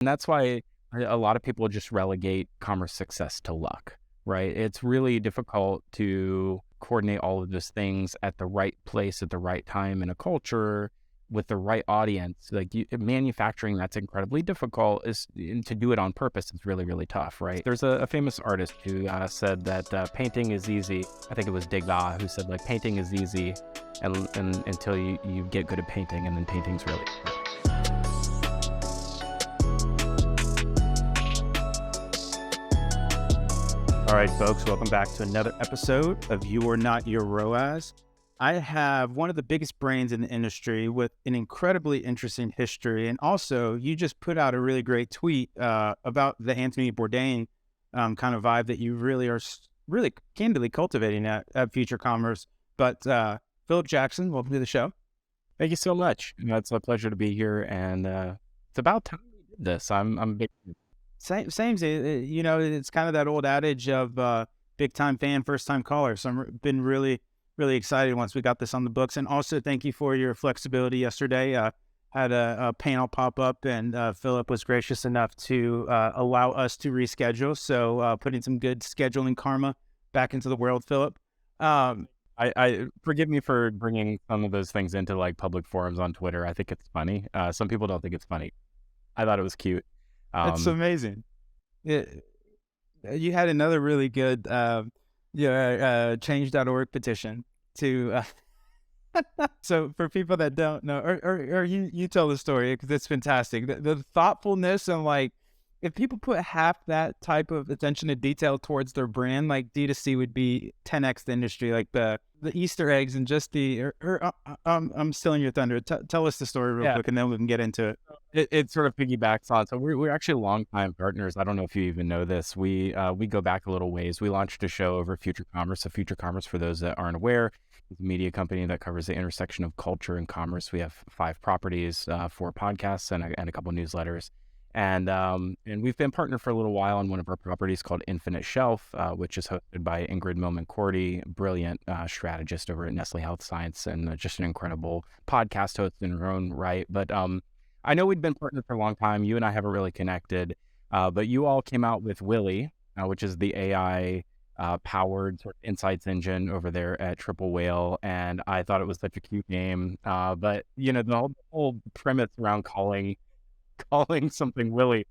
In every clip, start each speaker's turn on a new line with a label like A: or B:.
A: And that's why a lot of people just relegate commerce success to luck, right? It's really difficult to coordinate all of those things at the right place at the right time in a culture with the right audience. Like manufacturing, that's incredibly difficult. And to do it on purpose is really, really tough, right? There's a famous artist who said that painting is easy. I think it was Degas who said like painting is easy and until you get good at painting, and then painting's really hard.
B: All right, folks, welcome back to another episode of You're Not Your ROAS. I have one of the biggest brains in the industry with an incredibly interesting history. And also, you just put out a really great tweet about the Anthony Bourdain kind of vibe that you really are really candidly cultivating at Future Commerce. But Phillip Jackson, welcome to the show.
A: Thank you so much. It's a pleasure to be here. And it's about time we did this. I'm a big
B: Same. You know, it's kind of that old adage of big time fan, first time caller. So I've been really excited once we got this on the books. And also thank you for your flexibility yesterday. Had a panel pop up, and Phillip was gracious enough to allow us to reschedule. So putting some good scheduling karma back into the world, Phillip.
A: I forgive me for bringing some of those things into like public forums on Twitter. I think it's funny. Some people don't think it's funny. I thought it was cute.
B: That's amazing. You had another really good change.org petition to so for people that don't know, or you tell the story because it's fantastic. The thoughtfulness and like if people put half that type of attention to detail towards their brand, like D2C would be 10x the industry. Like the Easter eggs and just I'm stealing your thunder. Tell us the story real quick, and then we can get into it.
A: It sort of piggybacks on. So we're actually longtime partners. I don't know if you even know this. We go back a little ways. We launched a show over Future Commerce. So Future Commerce, for those that aren't aware, is a media company that covers the intersection of culture and commerce. We have 5 properties, 4 podcasts, and a couple newsletters. And we've been partnered for a little while on one of our properties called Infinite Shelf, which is hosted by Ingrid Millman-Cordy, brilliant strategist over at Nestle Health Science, and just an incredible podcast host in her own right. But I know we'd been partnered for a long time. You and I haven't really connected, but you all came out with Willy, which is the AI powered sort of insights engine over there at Triple Whale, and I thought it was such a cute name. But you know, the whole premise around calling something Willy,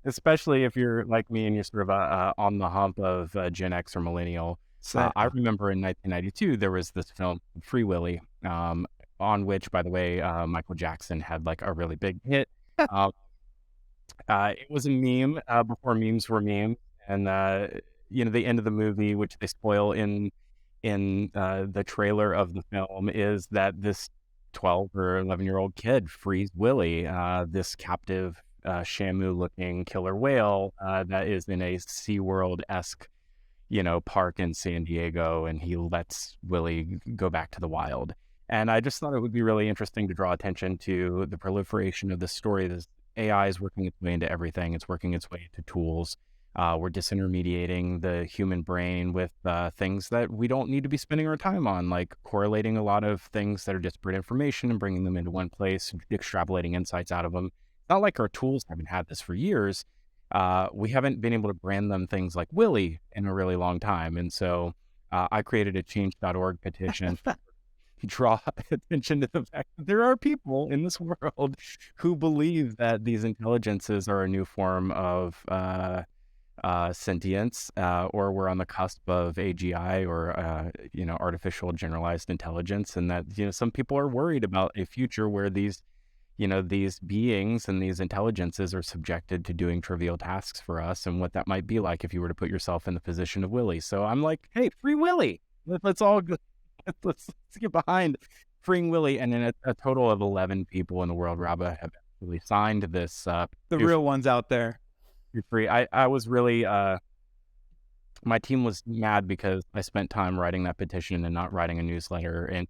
A: especially if you're like me and you're sort of on the hump of Gen X or millennial. I remember in 1992 there was this film Free Willy, on which, by the way, Michael Jackson had like a really big hit. It was a meme before memes were memes, and you know, the end of the movie, which they spoil in the trailer of the film, is that this 12 or 11-year-old kid frees Willy, this captive Shamu-looking killer whale that is in a SeaWorld-esque, you know, park in San Diego, and he lets Willy go back to the wild. And I just thought it would be really interesting to draw attention to the proliferation of this story. This AI is working its way into everything. It's working its way into tools. We're disintermediating the human brain with things that we don't need to be spending our time on, like correlating a lot of things that are disparate information and bringing them into one place, extrapolating insights out of them. It's not like our tools haven't had this for years. We haven't been able to brand them things like Willy in a really long time. And so I created a change.org petition to draw attention to the fact that there are people in this world who believe that these intelligences are a new form of sentience, or we're on the cusp of AGI, or you know, artificial generalized intelligence, and that, you know, some people are worried about a future where these, you know, these beings and these intelligences are subjected to doing trivial tasks for us, and what that might be like if you were to put yourself in the position of Willy. So I'm like, hey, free Willy. Let's all go, let's get behind freeing Willy. And then a total of 11 people in the world, Rabba, have actually signed this.
B: The real ones out there.
A: You're free. I was really, my team was mad because I spent time writing that petition and not writing a newsletter. And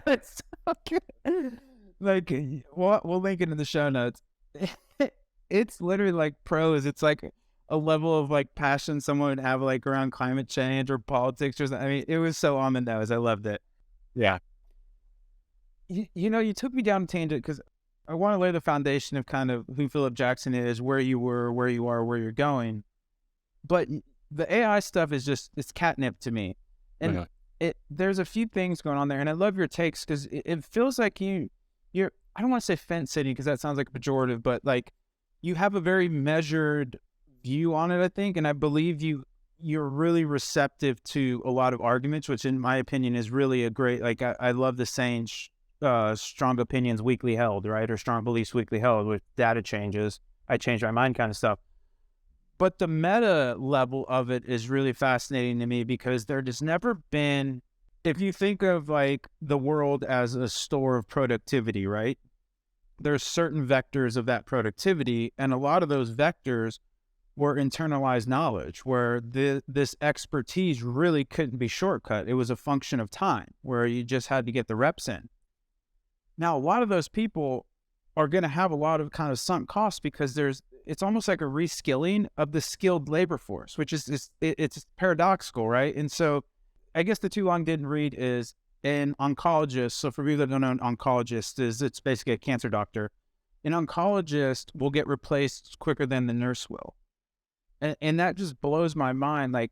B: it's so good. Like, we'll link it in the show notes. It's literally like prose. It's like a level of like passion someone would have like around climate change or politics or something. I mean, it was so on the nose. I loved it.
A: Yeah.
B: You know, you took me down a tangent because I want to lay the foundation of kind of who Phillip Jackson is, where you were, where you are, where you're going. But the AI stuff is just, it's catnip to me. And
A: Okay.
B: there's a few things going on there. And I love your takes because it feels like you're, I don't want to say fence sitting because that sounds like a pejorative, but like you have a very measured view on it, I think. And I believe you're really receptive to a lot of arguments, which in my opinion is really a great, like, I love the saying, strong opinions weakly held, right? Or strong beliefs weakly held. With data changes, I change my mind kind of stuff. But the meta level of it is really fascinating to me because there has never been, if you think of like the world as a store of productivity, right? There's certain vectors of that productivity, and a lot of those vectors were internalized knowledge, where this expertise really couldn't be shortcut. It was a function of time, where you just had to get the reps in. Now, a lot of those people are going to have a lot of kind of sunk costs because it's almost like a reskilling of the skilled labor force, which is it's paradoxical, right? And so I guess the too long didn't read is an oncologist. So for people that don't know, an oncologist it's basically a cancer doctor. An oncologist will get replaced quicker than the nurse will. And that just blows my mind. Like,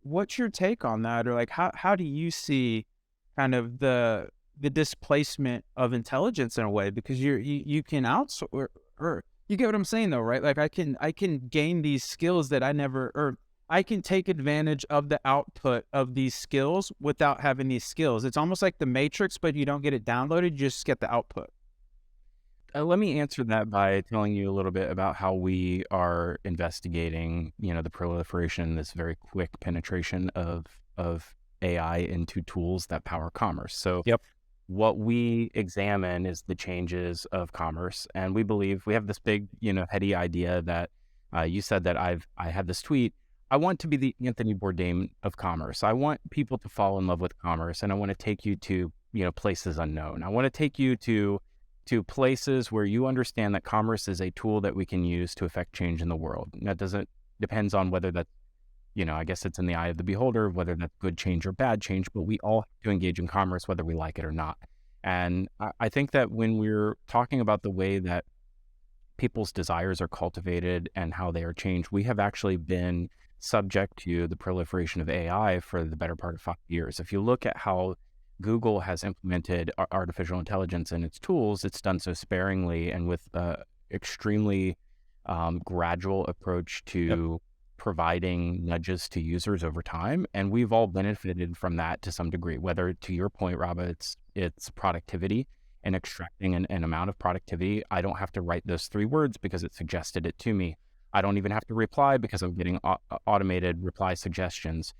B: what's your take on that? Or like, how do you see kind of the displacement of intelligence in a way? Because you can outsource, or you get what I'm saying though, right? Like I can gain these skills that I never, or I can take advantage of the output of these skills without having these skills. It's almost like the Matrix, but you don't get it downloaded, you just get the output.
A: Let me answer that by telling you a little bit about how we are investigating, the proliferation, this very quick penetration of AI into tools that power commerce. So
B: Yep.
A: what we examine is the changes of commerce, and we believe we have this big, heady idea that you said that I had this tweet. I want to be the Anthony Bourdain of commerce. I want people to fall in love with commerce, and I want to take you to places unknown. I want to take you to places where you understand that commerce is a tool that we can use to affect change in the world. And that depends on whether that's, I guess it's in the eye of the beholder, whether that's good change or bad change, but we all have to engage in commerce, whether we like it or not. And I think that when we're talking about the way that people's desires are cultivated and how they are changed, we have actually been subject to the proliferation of AI for the better part of 5 years. If you look at how Google has implemented artificial intelligence in its tools, it's done so sparingly and with extremely gradual approach to providing nudges to users over time. And we've all benefited from that to some degree, whether, to your point, Rob, it's productivity and extracting an amount of productivity. I don't have to write those 3 words because it suggested it to me. I don't even have to reply because I'm getting automated reply suggestions.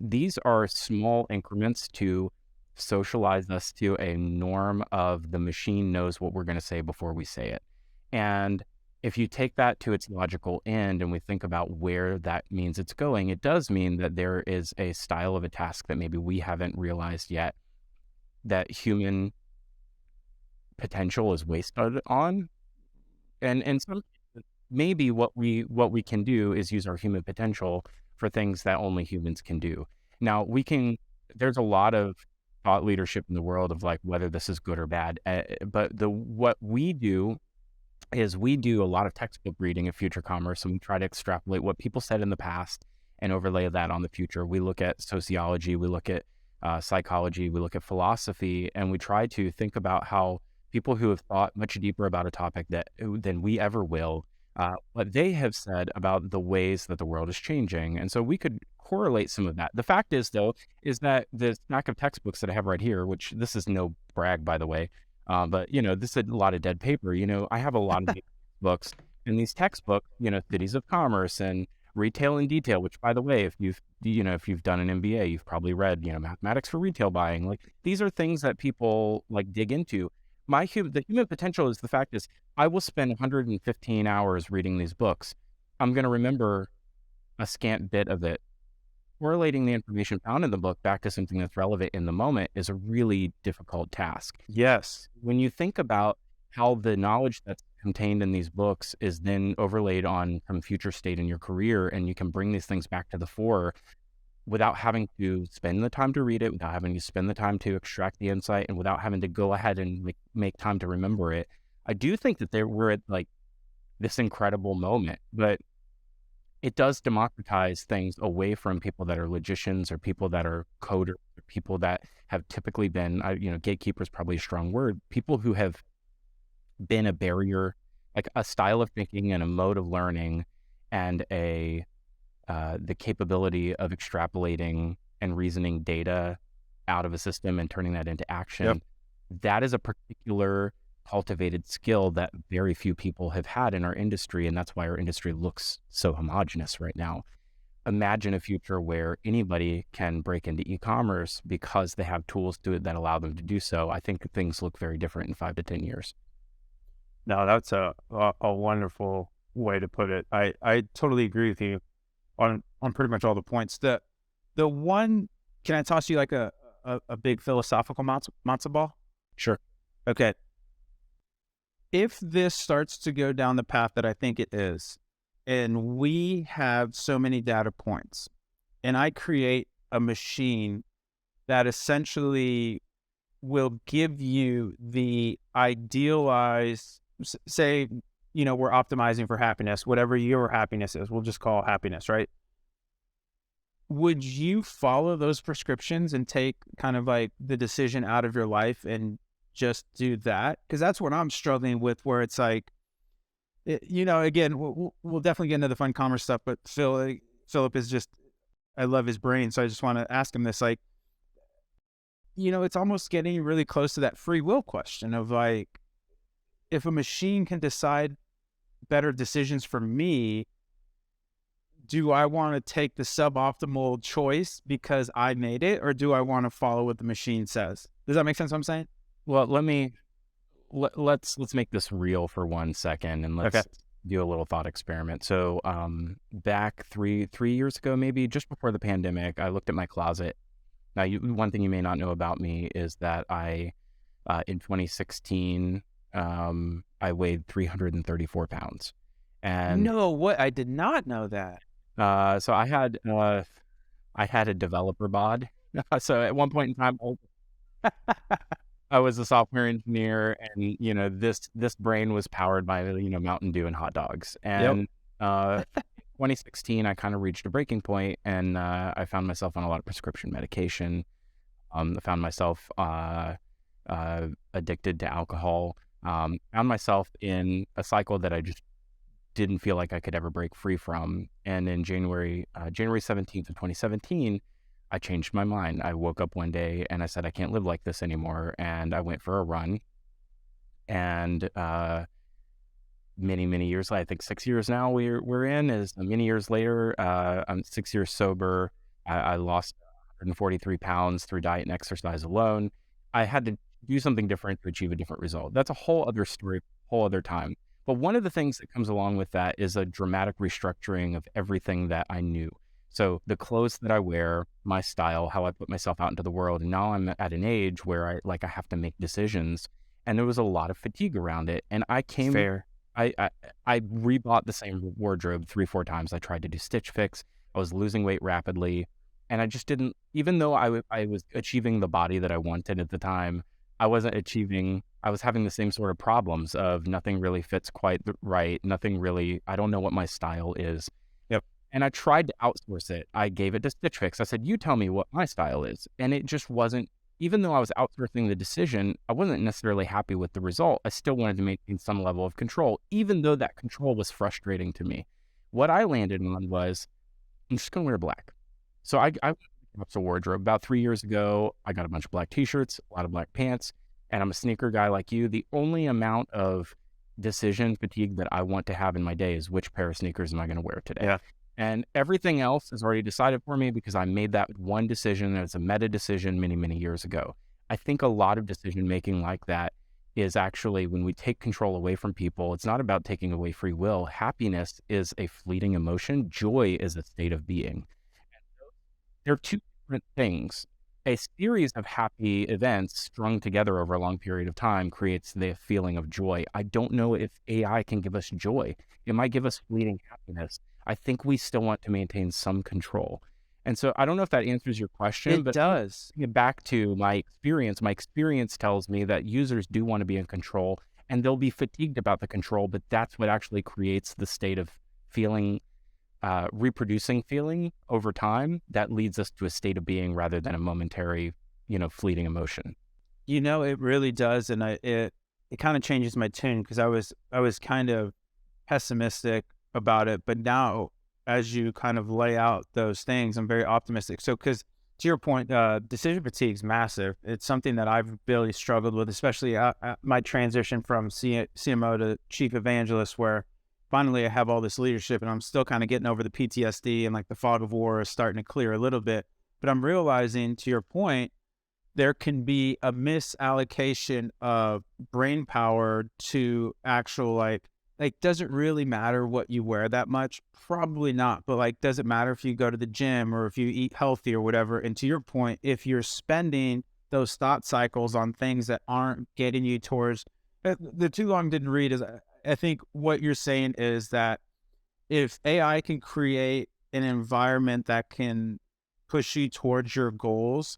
A: These are small increments to socialize us to a norm of the machine knows what we're going to say before we say it. And if you take that to its logical end and we think about where that means it's going, it does mean that there is a style of a task that maybe we haven't realized yet that human potential is wasted on. And some maybe what we can do is use our human potential for things that only humans can do. Now there's a lot of thought leadership in the world of like whether this is good or bad. But what we do is we do a lot of textbook reading of future commerce, and we try to extrapolate what people said in the past and overlay that on the future. We look at sociology, we look at psychology, we look at philosophy, and we try to think about how people who have thought much deeper about a topic than we ever will, what they have said about the ways that the world is changing. And so we could correlate some of that. The fact is, though, is that the stack of textbooks that I have right here, which this is no brag, by the way, but, this is a lot of dead paper. I have a lot of books, and these textbooks, Cities of Commerce and Retail in Detail, which, by the way, if you've done an MBA, you've probably read, Mathematics for Retail Buying. Like, these are things that people like dig into. The human potential is the fact is I will spend 115 hours reading these books. I'm going to remember a scant bit of it. Correlating the information found in the book back to something that's relevant in the moment is a really difficult task.
B: Yes.
A: When you think about how the knowledge that's contained in these books is then overlaid on some future state in your career, and you can bring these things back to the fore without having to spend the time to read it, without having to spend the time to extract the insight, and without having to go ahead and make time to remember it, I do think that we're at like this incredible moment, but it does democratize things away from people that are logicians or people that are coders or people that have typically been, gatekeeper is probably a strong word, people who have been a barrier, like a style of thinking and a mode of learning and the capability of extrapolating and reasoning data out of a system and turning that into action.
B: Yep.
A: That is a particular cultivated skill that very few people have had in our industry. And that's why our industry looks so homogenous right now. Imagine a future where anybody can break into e-commerce because they have tools to it that allow them to do so. I think things look very different in 5 to 10 years.
B: No, that's a wonderful way to put it. I totally agree with you on pretty much all the points. The one, can I toss you like a big philosophical matzo ball?
A: Sure.
B: Okay. If this starts to go down the path that I think it is, and we have so many data points, and I create a machine that essentially will give you the idealized, say, we're optimizing for happiness, whatever your happiness is, we'll just call it happiness, right? Would you follow those prescriptions and take kind of like the decision out of your life and just do that? Because that's what I'm struggling with, where it's like, again, we'll definitely get into the fun commerce stuff, but Phillip is just, I love his brain. So I just want to ask him this, like, it's almost getting really close to that free will question of like, if a machine can decide better decisions for me, do I want to take the suboptimal choice because I made it, or do I want to follow what the machine says? Does that make sense what I'm saying?
A: Well, let's make this real for 1 second and let's do a little thought experiment. So back three years ago, maybe just before the pandemic, I looked at my closet. Now, one thing you may not know about me is that I, in 2016, I weighed 334 pounds. And
B: no, what? I did not know that.
A: So I had a developer bod. So at one point in time, I was a software engineer, and this brain was powered by Mountain Dew and hot dogs. And 2016, I kind of reached a breaking point, and I found myself on a lot of prescription medication. I found myself addicted to alcohol. Found myself in a cycle that I just didn't feel like I could ever break free from. And in January 17th of 2017, I changed my mind. I woke up one day and I said, I can't live like this anymore. And I went for a run. And many, many years later, I think 6 years now we're in, is many years later, I'm 6 years sober. I lost 143 pounds through diet and exercise alone. I had to do something different to achieve a different result. That's a whole other story, whole other time. But one of the things that comes along with that is a dramatic restructuring of everything that I knew. So the clothes that I wear, my style, how I put myself out into the world. And now I'm at an age where I have to make decisions. And there was a lot of fatigue around it. And I rebought the same wardrobe 3-4 times. I tried to do Stitch Fix. I was losing weight rapidly. And I just didn't, even though I was achieving the body that I wanted at the time, I was having the same sort of problems of nothing really fits quite right. Nothing really, I don't know what my style is.
B: Yep.
A: And I tried to outsource it. I gave it to Stitch Fix. I said, you tell me what my style is. And it just wasn't, even though I was outsourcing the decision, I wasn't necessarily happy with the result. I still wanted to maintain some level of control, even though that control was frustrating to me. What I landed on was, I'm just going to wear black. So I went to wardrobe. About 3 years ago, I got a bunch of black t-shirts, a lot of black pants, and I'm a sneaker guy like you. The only amount of decision fatigue that I want to have in my day is which pair of sneakers am I going to wear today?
B: Yeah.
A: And everything else is already decided for me because I made that one decision. It's a meta decision many, many years ago. I think a lot of decision making like that is actually when we take control away from people, it's not about taking away free will. Happiness is a fleeting emotion. Joy is a state of being. They're two different things. A series of happy events strung together over a long period of time creates the feeling of joy. I don't know if AI can give us joy. It might give us fleeting happiness. I think we still want to maintain some control. And so I don't know if that answers your question, but
B: it does.
A: Back to my experience tells me that users do want to be in control. and they'll be fatigued about the control, but that's what actually creates the state of feeling, reproducing feeling over time that leads us to a state of being rather than a momentary, fleeting emotion.
B: It really does, and it kind of changes my tune, because I was kind of pessimistic about it, but now as you kind of lay out those things, I'm very optimistic. So, because to your point, decision fatigue is massive. It's something that I've really struggled with, especially at my transition from CMO to chief evangelist, where finally I have all this leadership and I'm still kind of getting over the PTSD, and like the fog of war is starting to clear a little bit. But I'm realizing, to your point, there can be a misallocation of brain power to actual, like, does it really matter what you wear that much? Probably not. But like, does it matter if you go to the gym or if you eat healthy or whatever? And to your point, if you're spending those thought cycles on things that aren't getting you towards, the too long didn't read is, I think what you're saying is that if AI can create an environment that can push you towards your goals,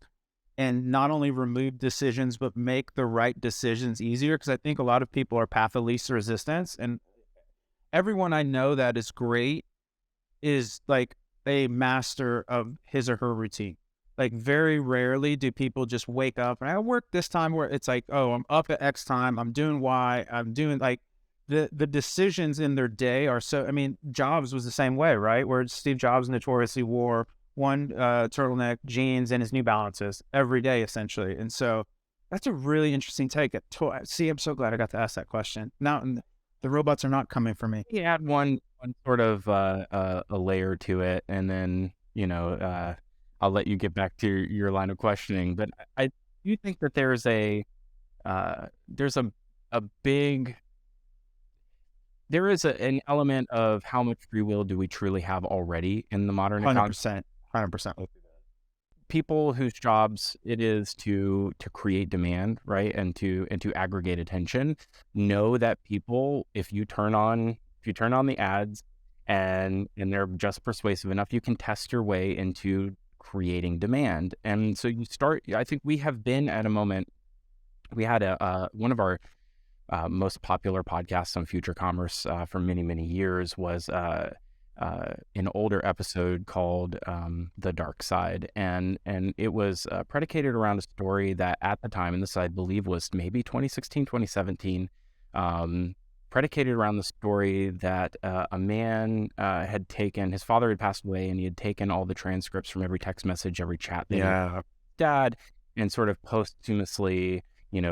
B: and not only remove decisions, but make the right decisions easier. Because I think a lot of people are path of least resistance, and everyone I know that is great is like a master of his or her routine. Like, very rarely do people just wake up and I work this time, where it's like, oh, I'm up at X time, I'm doing Y, I'm doing, like, the decisions in their day are so, I mean, Jobs was the same way, right? Where Steve Jobs notoriously wore one turtleneck, jeans, and his New Balances every day, essentially. And so that's a really interesting take. See, I'm so glad I got to ask that question. Now, the robots are not coming for me.
A: You add one sort of a layer to it, and then I'll let you get back to your line of questioning. But I do think that there's a big, there is an element of how much free will do we truly have already in the modern economy.
B: 100%.
A: People whose jobs it is to create demand, right, and to aggregate attention, know that people, if you turn on the ads and they're just persuasive enough, you can test your way into creating demand. And so I think we have been at a moment. We had one of our most popular podcasts on future commerce for many, many years was an older episode called The Dark Side. And it was predicated around a story that at the time, and this I believe was maybe 2016, 2017, predicated around the story that a man had taken, his father had passed away, and he had taken all the transcripts from every text message, every chat that he had with dad, and sort of posthumously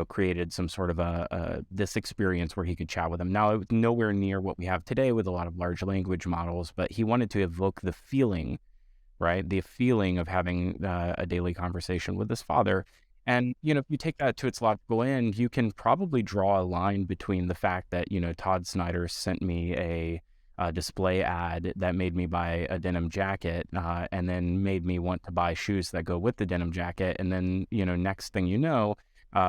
A: created some sort of this experience where he could chat with him. Now, it was nowhere near what we have today with a lot of large language models, but he wanted to evoke the feeling, right? The feeling of having a daily conversation with his father. And, if you take that to its logical end, you can probably draw a line between the fact that, Todd Snyder sent me a display ad that made me buy a denim jacket, and then made me want to buy shoes that go with the denim jacket. And then, next thing you know,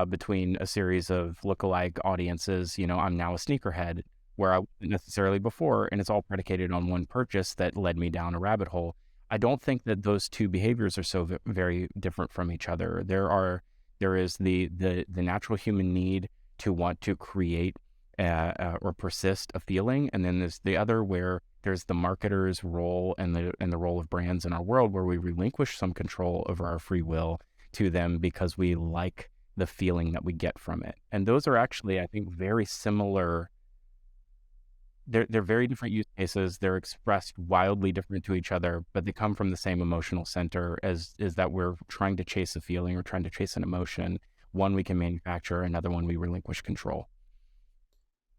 A: between a series of lookalike audiences, I'm now a sneakerhead where I wasn't necessarily before, and it's all predicated on one purchase that led me down a rabbit hole. I don't think that those two behaviors are so very different from each other. There is the natural human need to want to create or persist a feeling, and then there's the other where there's the marketer's role and the role of brands in our world, where we relinquish some control over our free will to them because we like the feeling that we get from it. And those are actually, I think, very similar. They're very different use cases. They're expressed wildly different to each other, but they come from the same emotional center, is that we're trying to chase a feeling or trying to chase an emotion. One we can manufacture, another one we relinquish control.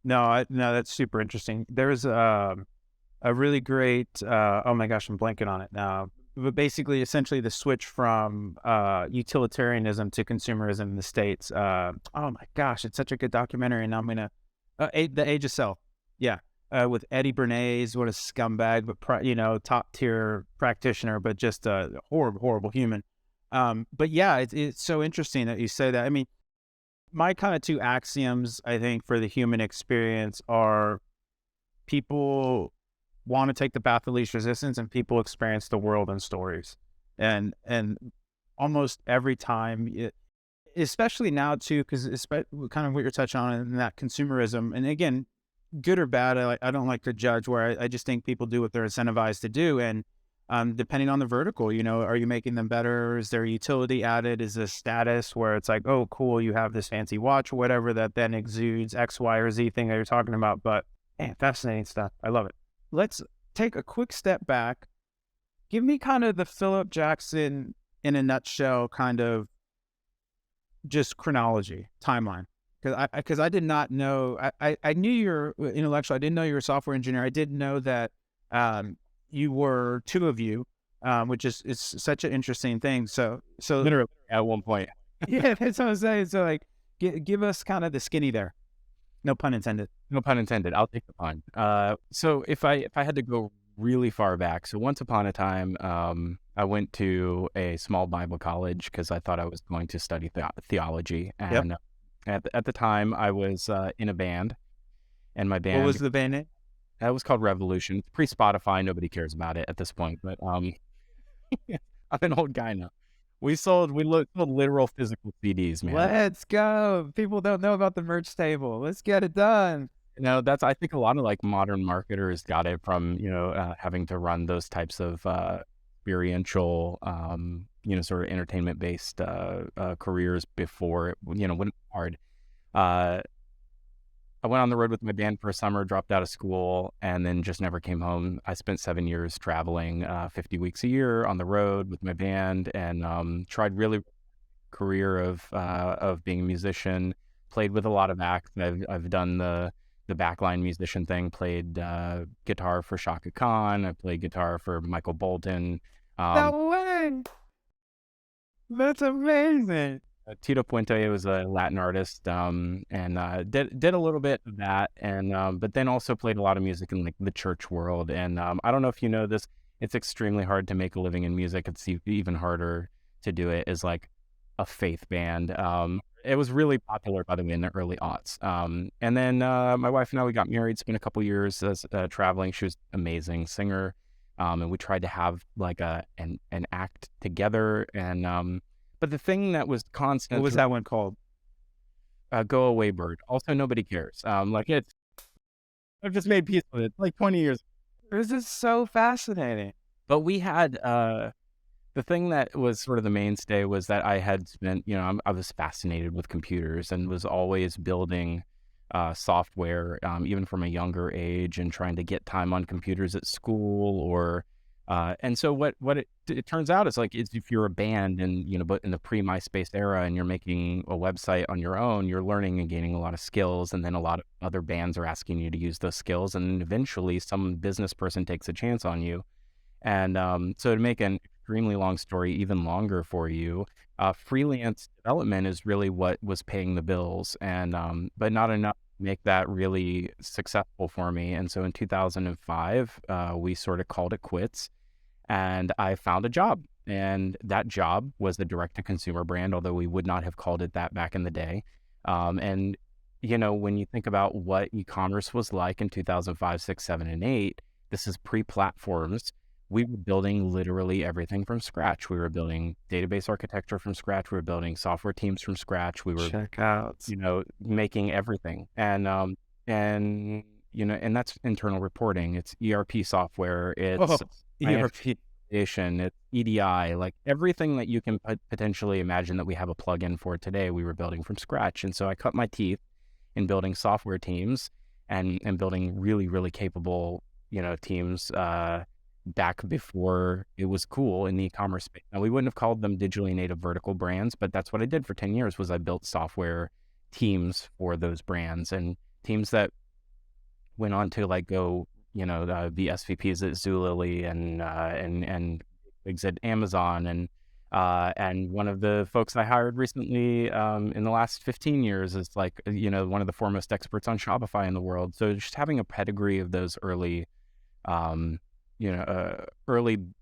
B: No, that's super interesting. There's a really great, oh my gosh, I'm blanking on it now. But basically, essentially, the switch from utilitarianism to consumerism in the States. Oh my gosh, it's such a good documentary, and I'm gonna The Age of Self. Yeah, with Eddie Bernays. What a scumbag, but top tier practitioner, but just a horrible human. But yeah, it's so interesting that you say that. I mean, my kind of two axioms, I think, for the human experience are: people want to take the path of least resistance, and people experience the world in stories. And almost every time, especially now too, because kind of what you're touching on in that consumerism. And again, good or bad, I don't like to judge. Where I just think people do what they're incentivized to do, and depending on the vertical, are you making them better? Is there utility added? Is this status where it's like, oh, cool, you have this fancy watch or whatever that then exudes X, Y, or Z thing that you're talking about? But man, fascinating stuff. I love it. Let's take a quick step back. Give me kind of the Phillip Jackson in a nutshell, kind of just chronology, timeline. Because I did not know, I knew you're intellectual. I didn't know you were a software engineer. I did know that you were two of you, which is it's such an interesting thing. So
A: Literally at one point.
B: yeah, that's what I'm saying. So like, give us kind of the skinny there. No pun intended.
A: No pun intended. I'll take the pun. So if I had to go really far back, so once upon a time, I went to a small Bible college because I thought I was going to study theology, and at the time I was in a band, and my band,
B: What was the band name?
A: that was called Revolution. It's pre-Spotify. Nobody cares about it at this point, but I'm an old guy now. We sold literal physical CDs, man.
B: Let's go. People don't know about the merch table. Let's get it done.
A: That's, I think a lot of like modern marketers got it from, having to run those types of experiential, sort of entertainment based careers before, when it was hard. I went on the road with my band for a summer, dropped out of school, and then just never came home. I spent 7 years traveling 50 weeks a year on the road with my band, and tried really career of being a musician. Played with a lot of acts. I've done the backline musician thing. Played guitar for Shaka Khan. I played guitar for Michael Bolton.
B: No way. That's amazing.
A: Tito Puente was a Latin artist, and did a little bit of that, and but then also played a lot of music in like the church world. And I don't know if you know this, it's extremely hard to make a living in music. It's even harder to do it as like a faith band. It was really popular, by the way, in the early aughts. And then my wife and I, we got married, spent a couple years traveling. She was an amazing singer, and we tried to have like an act together. And but the thing that was constant.
B: What was that one called?
A: Go Away Bird. Also, nobody cares. I've just made peace with it. Like 20 years.
B: This is so fascinating.
A: But we had the thing that was sort of the mainstay was that I had spent, I was fascinated with computers and was always building software, even from a younger age, and trying to get time on computers at school and so what it turns out is like, if you're a band and, but in the pre-MySpace era and you're making a website on your own, you're learning and gaining a lot of skills. And then a lot of other bands are asking you to use those skills. And eventually some business person takes a chance on you. And so to make an extremely long story even longer for you, freelance development is really what was paying the bills, and but not enough to make that really successful for me. And so in 2005, we sort of called it quits. And I found a job, and that job was the direct-to-consumer brand, although we would not have called it that back in the day. And, when you think about what e-commerce was like in 2005, 6, 7, and 8, this is pre-platforms. We were building literally everything from scratch. We were building database architecture from scratch. We were building software teams from scratch. We were, making everything. And that's internal reporting. It's ERP software. It's ERP, it's EDI, like everything that you can potentially imagine that we have a plugin for today, we were building from scratch. And so I cut my teeth in building software teams and building really, really capable, teams back before it was cool in the e-commerce space. Now, we wouldn't have called them digitally native vertical brands, but that's what I did for 10 years was I built software teams for those brands, and teams that went on to like go, the SVPs at Zulily and gigs at Amazon, and one of the folks I hired recently in the last 15 years is like, one of the foremost experts on Shopify in the world. So just having a pedigree of those early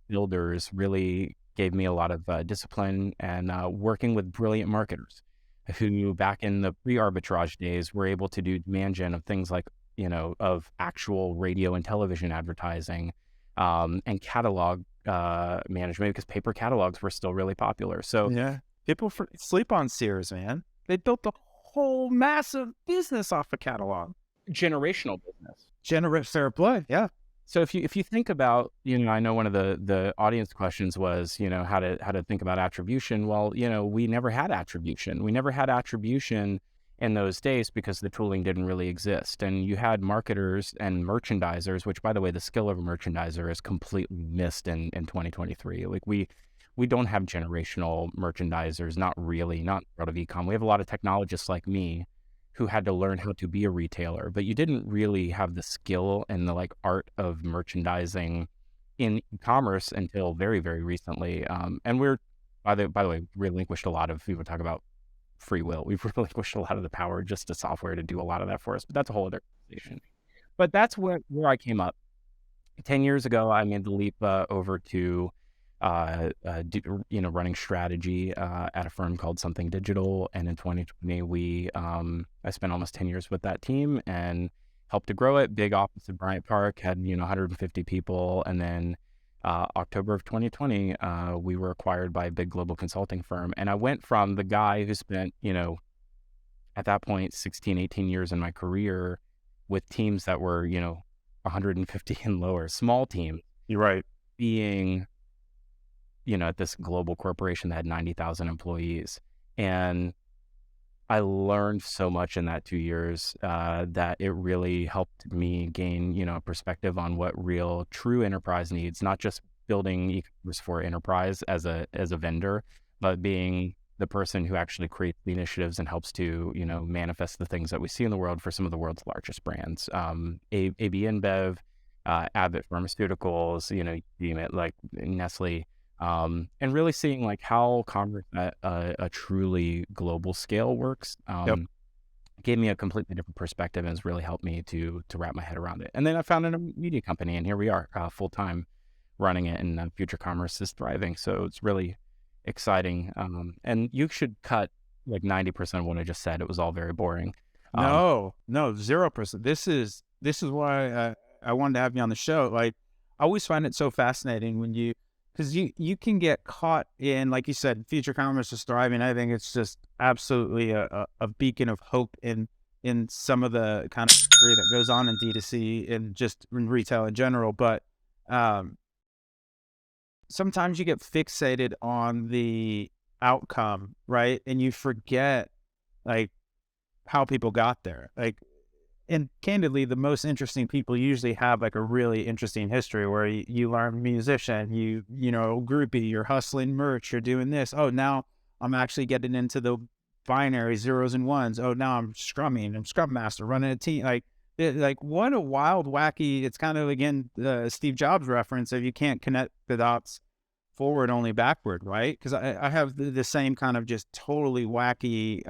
A: builders really gave me a lot of discipline, and working with brilliant marketers who back in the pre-arbitrage days were able to do demand gen of things like, of actual radio and television advertising, and catalog management, because paper catalogs were still really popular. So
B: People sleep on Sears, man. They built a whole massive business off a catalog.
A: Generational business.
B: Generate fair play, yeah.
A: So if you think about, I know one of the audience questions was, how to think about attribution. Well, we never had attribution. We never had attribution in those days because the tooling didn't really exist. And you had marketers and merchandisers, which, by the way, the skill of a merchandiser is completely missed in 2023. Like we don't have generational merchandisers, not really, not out of ecom. We have a lot of technologists like me who had to learn how to be a retailer, but you didn't really have the skill and the art of merchandising in e-commerce until very, very recently. And we're, by the way, relinquished a lot of, people talk about free will. We've relinquished a lot of the power just to software to do a lot of that for us, but that's a whole other conversation. But that's where I came up. 10 years ago, I made the leap over to running strategy at a firm called Something Digital. And in 2020, I spent almost 10 years with that team and helped to grow it. Big office in Bryant Park, had 150 people. And then October of 2020, we were acquired by a big global consulting firm. And I went from the guy who spent, at that point, 16, 18 years in my career with teams that were, 150 and lower, small teams.
B: You're right.
A: Being at this global corporation that had 90,000 employees. And I learned so much in that 2 years that it really helped me gain, a perspective on what real, true enterprise needs, not just building e-commerce for enterprise as a vendor, but being the person who actually creates the initiatives and helps to, manifest the things that we see in the world for some of the world's largest brands. AB InBev, Abbott Pharmaceuticals, you name it, like Nestle. And really seeing how commerce at a truly global scale works gave me a completely different perspective and has really helped me to wrap my head around it. And then I founded a media company, and here we are full time running it, and Future Commerce is thriving. So it's really exciting. And you should cut 90% of what I just said. It was all very boring.
B: No, 0%. This is why I wanted to have you on the show. I always find it so fascinating when because you can get caught in, like you said, Future Commerce is thriving. I think it's just absolutely a beacon of hope in some of the kind of history that goes on in D2C and just in retail in general. But sometimes you get fixated on the outcome, right? And you forget how people got there. And candidly, the most interesting people usually have a really interesting history where you learn musician, groupie, you're hustling merch, you're doing this. Oh, now I'm actually getting into the binary zeros and ones. Oh, now I'm scrumming, I'm scrum master, running a team. What a wild, wacky, it's kind of, again, Steve Jobs reference of you can't connect the dots forward, only backward, right? Because I have the same kind of just totally wacky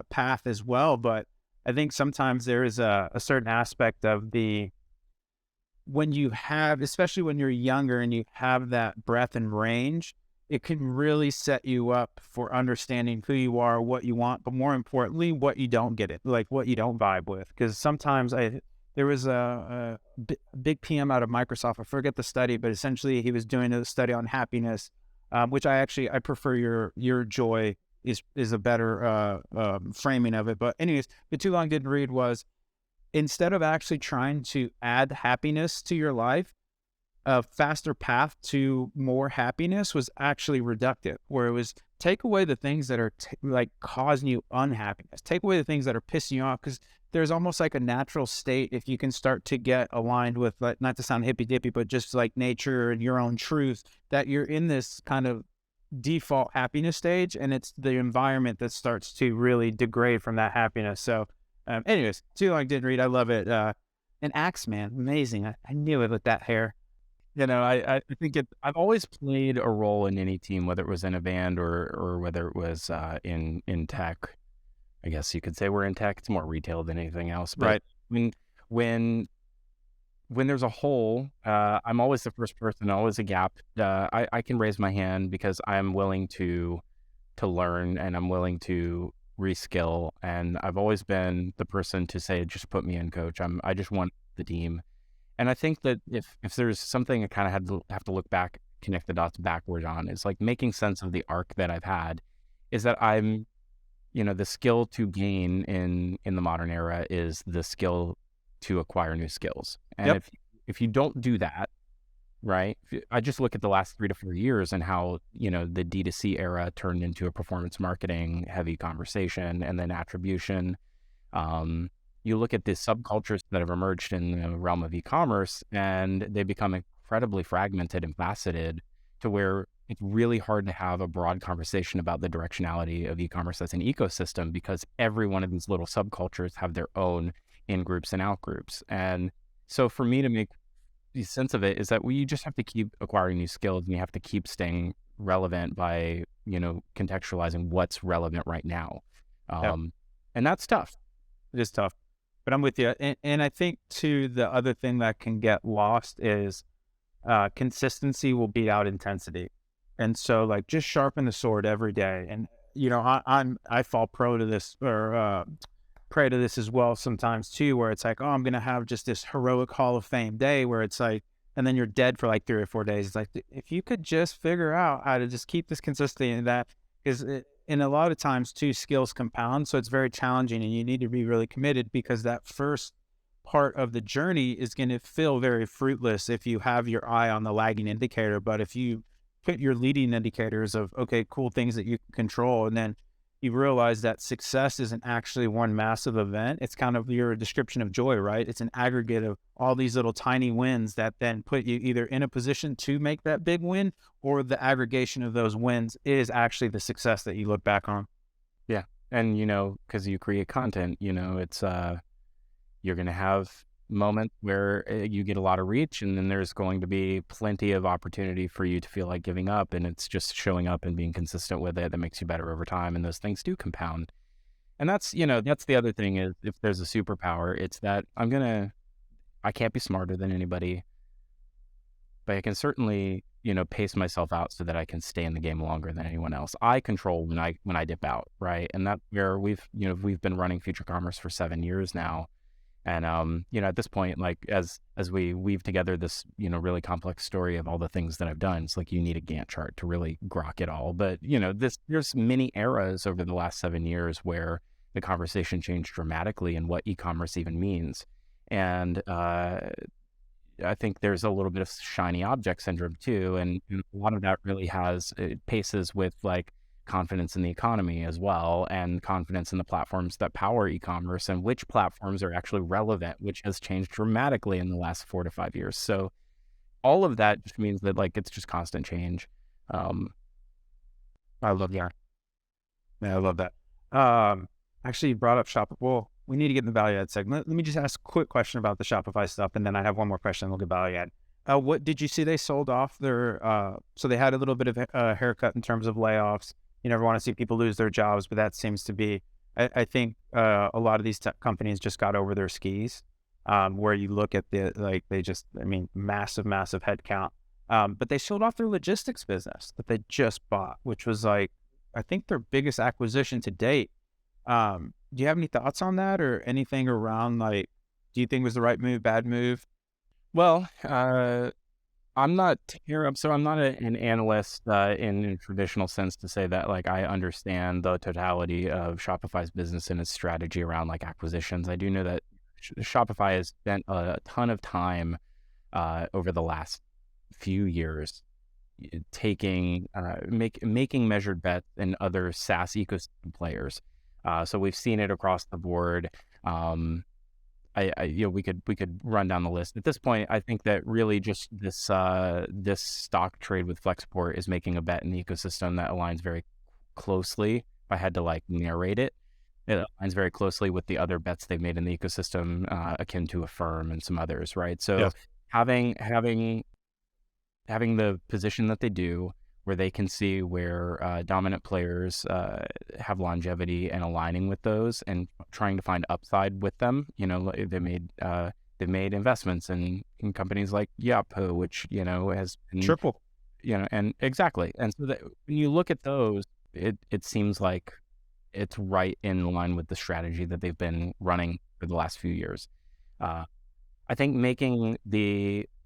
B: path as well, but I think sometimes there is a certain aspect of when you have, especially when you're younger and you have that breadth and range, it can really set you up for understanding who you are, what you want, but more importantly, what you don't get it, what you don't vibe with. Because sometimes there was a big PM out of Microsoft, I forget the study, but essentially he was doing a study on happiness, which I prefer your joy is a better framing of it. But anyways, the too long didn't read was, instead of actually trying to add happiness to your life, a faster path to more happiness was actually reductive, where it was take away the things that are causing you unhappiness, take away the things that are pissing you off, because there's almost a natural state if you can start to get aligned with, not to sound hippy dippy, but just nature and your own truth, that you're in this kind of default happiness stage, and it's the environment that starts to really degrade from that happiness. So anyways, too long didn't read. I love it. And Axe, man, amazing. I knew it with that hair.
A: I think I've always played a role in any team, whether it was in a band or whether it was in tech. I guess you could say we're in tech. It's more retail than anything else. But
B: right.
A: When there's a hole, I'm always the first person, always a gap. I can raise my hand because I'm willing to learn, and I'm willing to reskill. And I've always been the person to say, just put me in, coach. I just want the team. And I think that if there's something I kind of have to look back, connect the dots backward on, is making sense of the arc that I've had, is that the skill to gain in the modern era is the skill to acquire new skills. And
B: Yep.
A: if you don't do that, right? I just look at the last 3 to 4 years and how, the D2C era turned into a performance marketing heavy conversation and then attribution. You look at the subcultures that have emerged in the realm of e-commerce, and they become incredibly fragmented and faceted to where it's really hard to have a broad conversation about the directionality of e-commerce as an ecosystem, because every one of these little subcultures have their own in-groups and out-groups. And so for me to make the sense of it is that we just have to keep acquiring new skills, and you have to keep staying relevant by, contextualizing what's relevant right now.
B: Yep.
A: And that's tough.
B: It is tough, but I'm with you. And I think too, the other thing that can get lost is consistency will beat out intensity. And so like just sharpen the sword every day. And, I fall prey to this as well sometimes too, where it's like, oh, I'm going to have just this heroic Hall of Fame day where it's like, and then you're dead for like 3 or 4 days. It's like, if you could just figure out how to just keep this consistency, and that is, and a lot of times too, skills compound. So it's very challenging, and you need to be really committed, because that first part of the journey is going to feel very fruitless if you have your eye on the lagging indicator. But if you put your leading indicators of, okay, cool things that you can control, and then you realize that success isn't actually one massive event. It's kind of your description of joy, right? It's an aggregate of all these little tiny wins that then put you either in a position to make that big win, or the aggregation of those wins is actually the success that you look back on.
A: Yeah. And, because you create content, it's, you're going to have moments where you get a lot of reach, and then there's going to be plenty of opportunity for you to feel like giving up, and it's just showing up and being consistent with it that makes you better over time, and those things do compound. And that's the other thing, is if there's a superpower, it's that I can't be smarter than anybody, but I can certainly pace myself out so that I can stay in the game longer than anyone else. I control when I dip out, right? And that's where we've been running Future Commerce for 7 years now. And, at this point, like as we weave together this, really complex story of all the things that I've done, it's like you need a Gantt chart to really grok it all. But, there's many eras over the last 7 years where the conversation changed dramatically in what e-commerce even means. And I think there's a little bit of shiny object syndrome too. And a lot of that really it paces with like confidence in the economy as well, and confidence in the platforms that power e-commerce, and which platforms are actually relevant, which has changed dramatically in the last 4 to 5 years. So all of that just means that like it's just constant change.
B: I love that. Yeah, I love that. Actually, you brought up Shopify. Well, we need to get in the value add segment. Let me just ask a quick question about the Shopify stuff, and then I have one more question, and we'll get value add. What did you see? They sold off their, so they had a little bit of a haircut in terms of layoffs. You never want to see people lose their jobs, but that seems to be, I think a lot of these tech companies just got over their skis, where you look at massive headcount. But they sold off their logistics business that they just bought, which was like, I think their biggest acquisition to date. Do you have any thoughts on that, or anything around like, do you think it was the right move, bad move?
A: Well, I'm not an analyst in a traditional sense to say that like I understand the totality of Shopify's business and its strategy around like acquisitions. I do know that Shopify has spent a ton of time over the last few years making measured bets in other SaaS ecosystem players. So we've seen it across the board. We could run down the list. At this point, I think that really just this stock trade with Flexport is making a bet in the ecosystem that aligns very closely. If I had to like narrate it, it aligns very closely with the other bets they've made in the ecosystem, akin to Affirm and some others, right? So
B: Yes.
A: having the position that they do, where they can see where dominant players have longevity, and aligning with those and trying to find upside with them. They've made investments in companies like Yahoo, which, has been
B: Triple.
A: and exactly. And so that when you look at those, it seems like it's right in line with the strategy that they've been running for the last few years. I think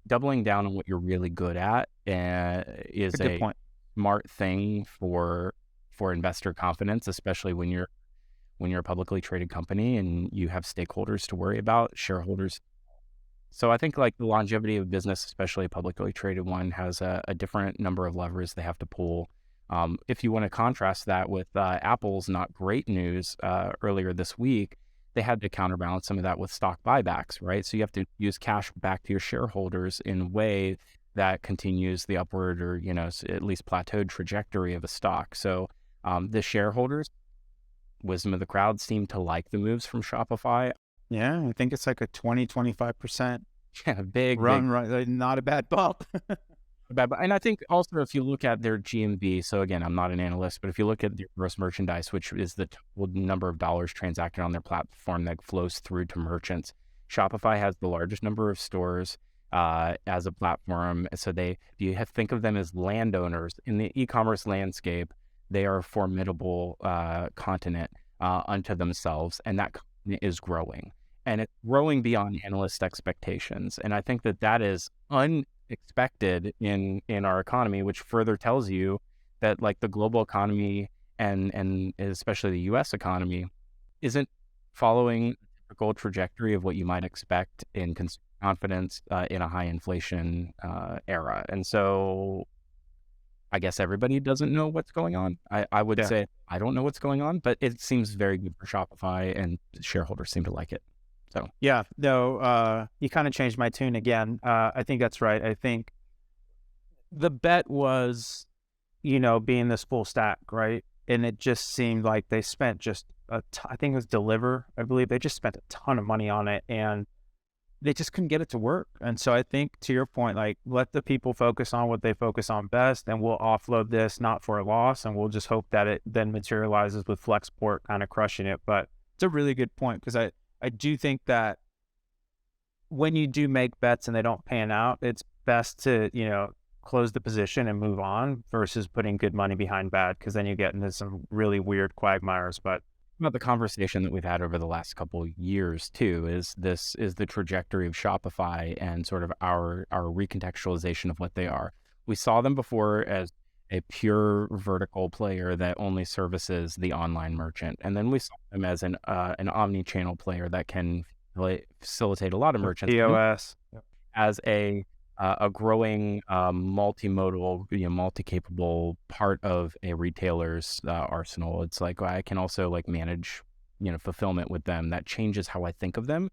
A: doubling down on what you're really good at is
B: That's a good point.
A: smart thing for for investor confidence, especially when you're a publicly traded company and you have stakeholders to worry about, shareholders. So I think like the longevity of business, especially a publicly traded one, has a different number of levers they have to pull. If you want to contrast that with Apple's not great news earlier this week, they had to counterbalance some of that with stock buybacks, right? So you have to use cash back to your shareholders in a way that continues the upward or, at least plateaued trajectory of a stock. So the shareholders, wisdom of the crowd, seem to like the moves from Shopify.
B: Yeah, I think it's like a 20-25%
A: Yeah, big
B: run, right? Not a bad bump.
A: And I think also if you look at their GMV, so again, I'm not an analyst, but if you look at their gross merchandise, which is the total number of dollars transacted on their platform that flows through to merchants, Shopify has the largest number of stores as a platform. So think of them as landowners in the e-commerce landscape. They are a formidable continent unto themselves, and that continent is growing. And it's growing beyond analyst expectations. And I think that is unexpected in our economy, which further tells you that like the global economy and especially the US economy isn't following the typical trajectory of what you might expect in consumer confidence in a high inflation era. And so I guess everybody doesn't know what's going on. I would say I don't know what's going on, but it seems very good for Shopify and shareholders seem to like it. So
B: yeah, no, you kind of changed my tune again. I think that's right. I think the bet was, being this full stack, right? And it just seemed like they spent I think it was Deliver, I believe. They just spent a ton of money on it and they just couldn't get it to work. And so I think to your point, like let the people focus on what they focus on best and we'll offload this not for a loss and we'll just hope that it then materializes with Flexport kind of crushing it. But it's a really good point because I do think that when you do make bets and they don't pan out, it's best to, close the position and move on versus putting good money behind bad, because then you get into some really weird quagmires. But
A: about the conversation that we've had over the last couple of years too is the trajectory of Shopify and sort of our recontextualization of what they are. We saw them before as a pure vertical player that only services the online merchant. And then we saw them as an omni-channel player that can facilitate a lot of merchants.
B: POS.
A: As a growing multimodal, multi-capable part of a retailer's arsenal. It's like I can also like manage, fulfillment with them. That changes how I think of them.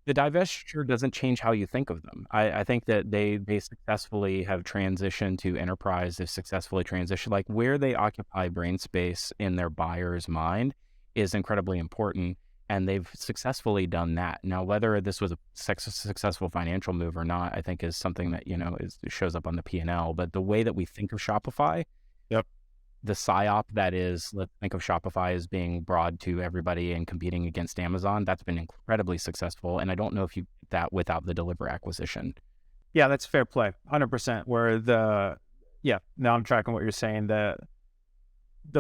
A: The divestiture doesn't change how you think of them. I think that they successfully have transitioned to enterprise. They've successfully transitioned, like where they occupy brain space in their buyer's mind is incredibly important. And they've successfully done that. Now, whether this was a successful financial move or not, I think is something that, shows up on the P&L. But the way that we think of Shopify, the PSYOP that is, let's think of Shopify as being broad to everybody and competing against Amazon, that's been incredibly successful. And I don't know if you did that without the Deliver acquisition.
B: Yeah, that's fair play, 100%. Where now I'm tracking what you're saying. The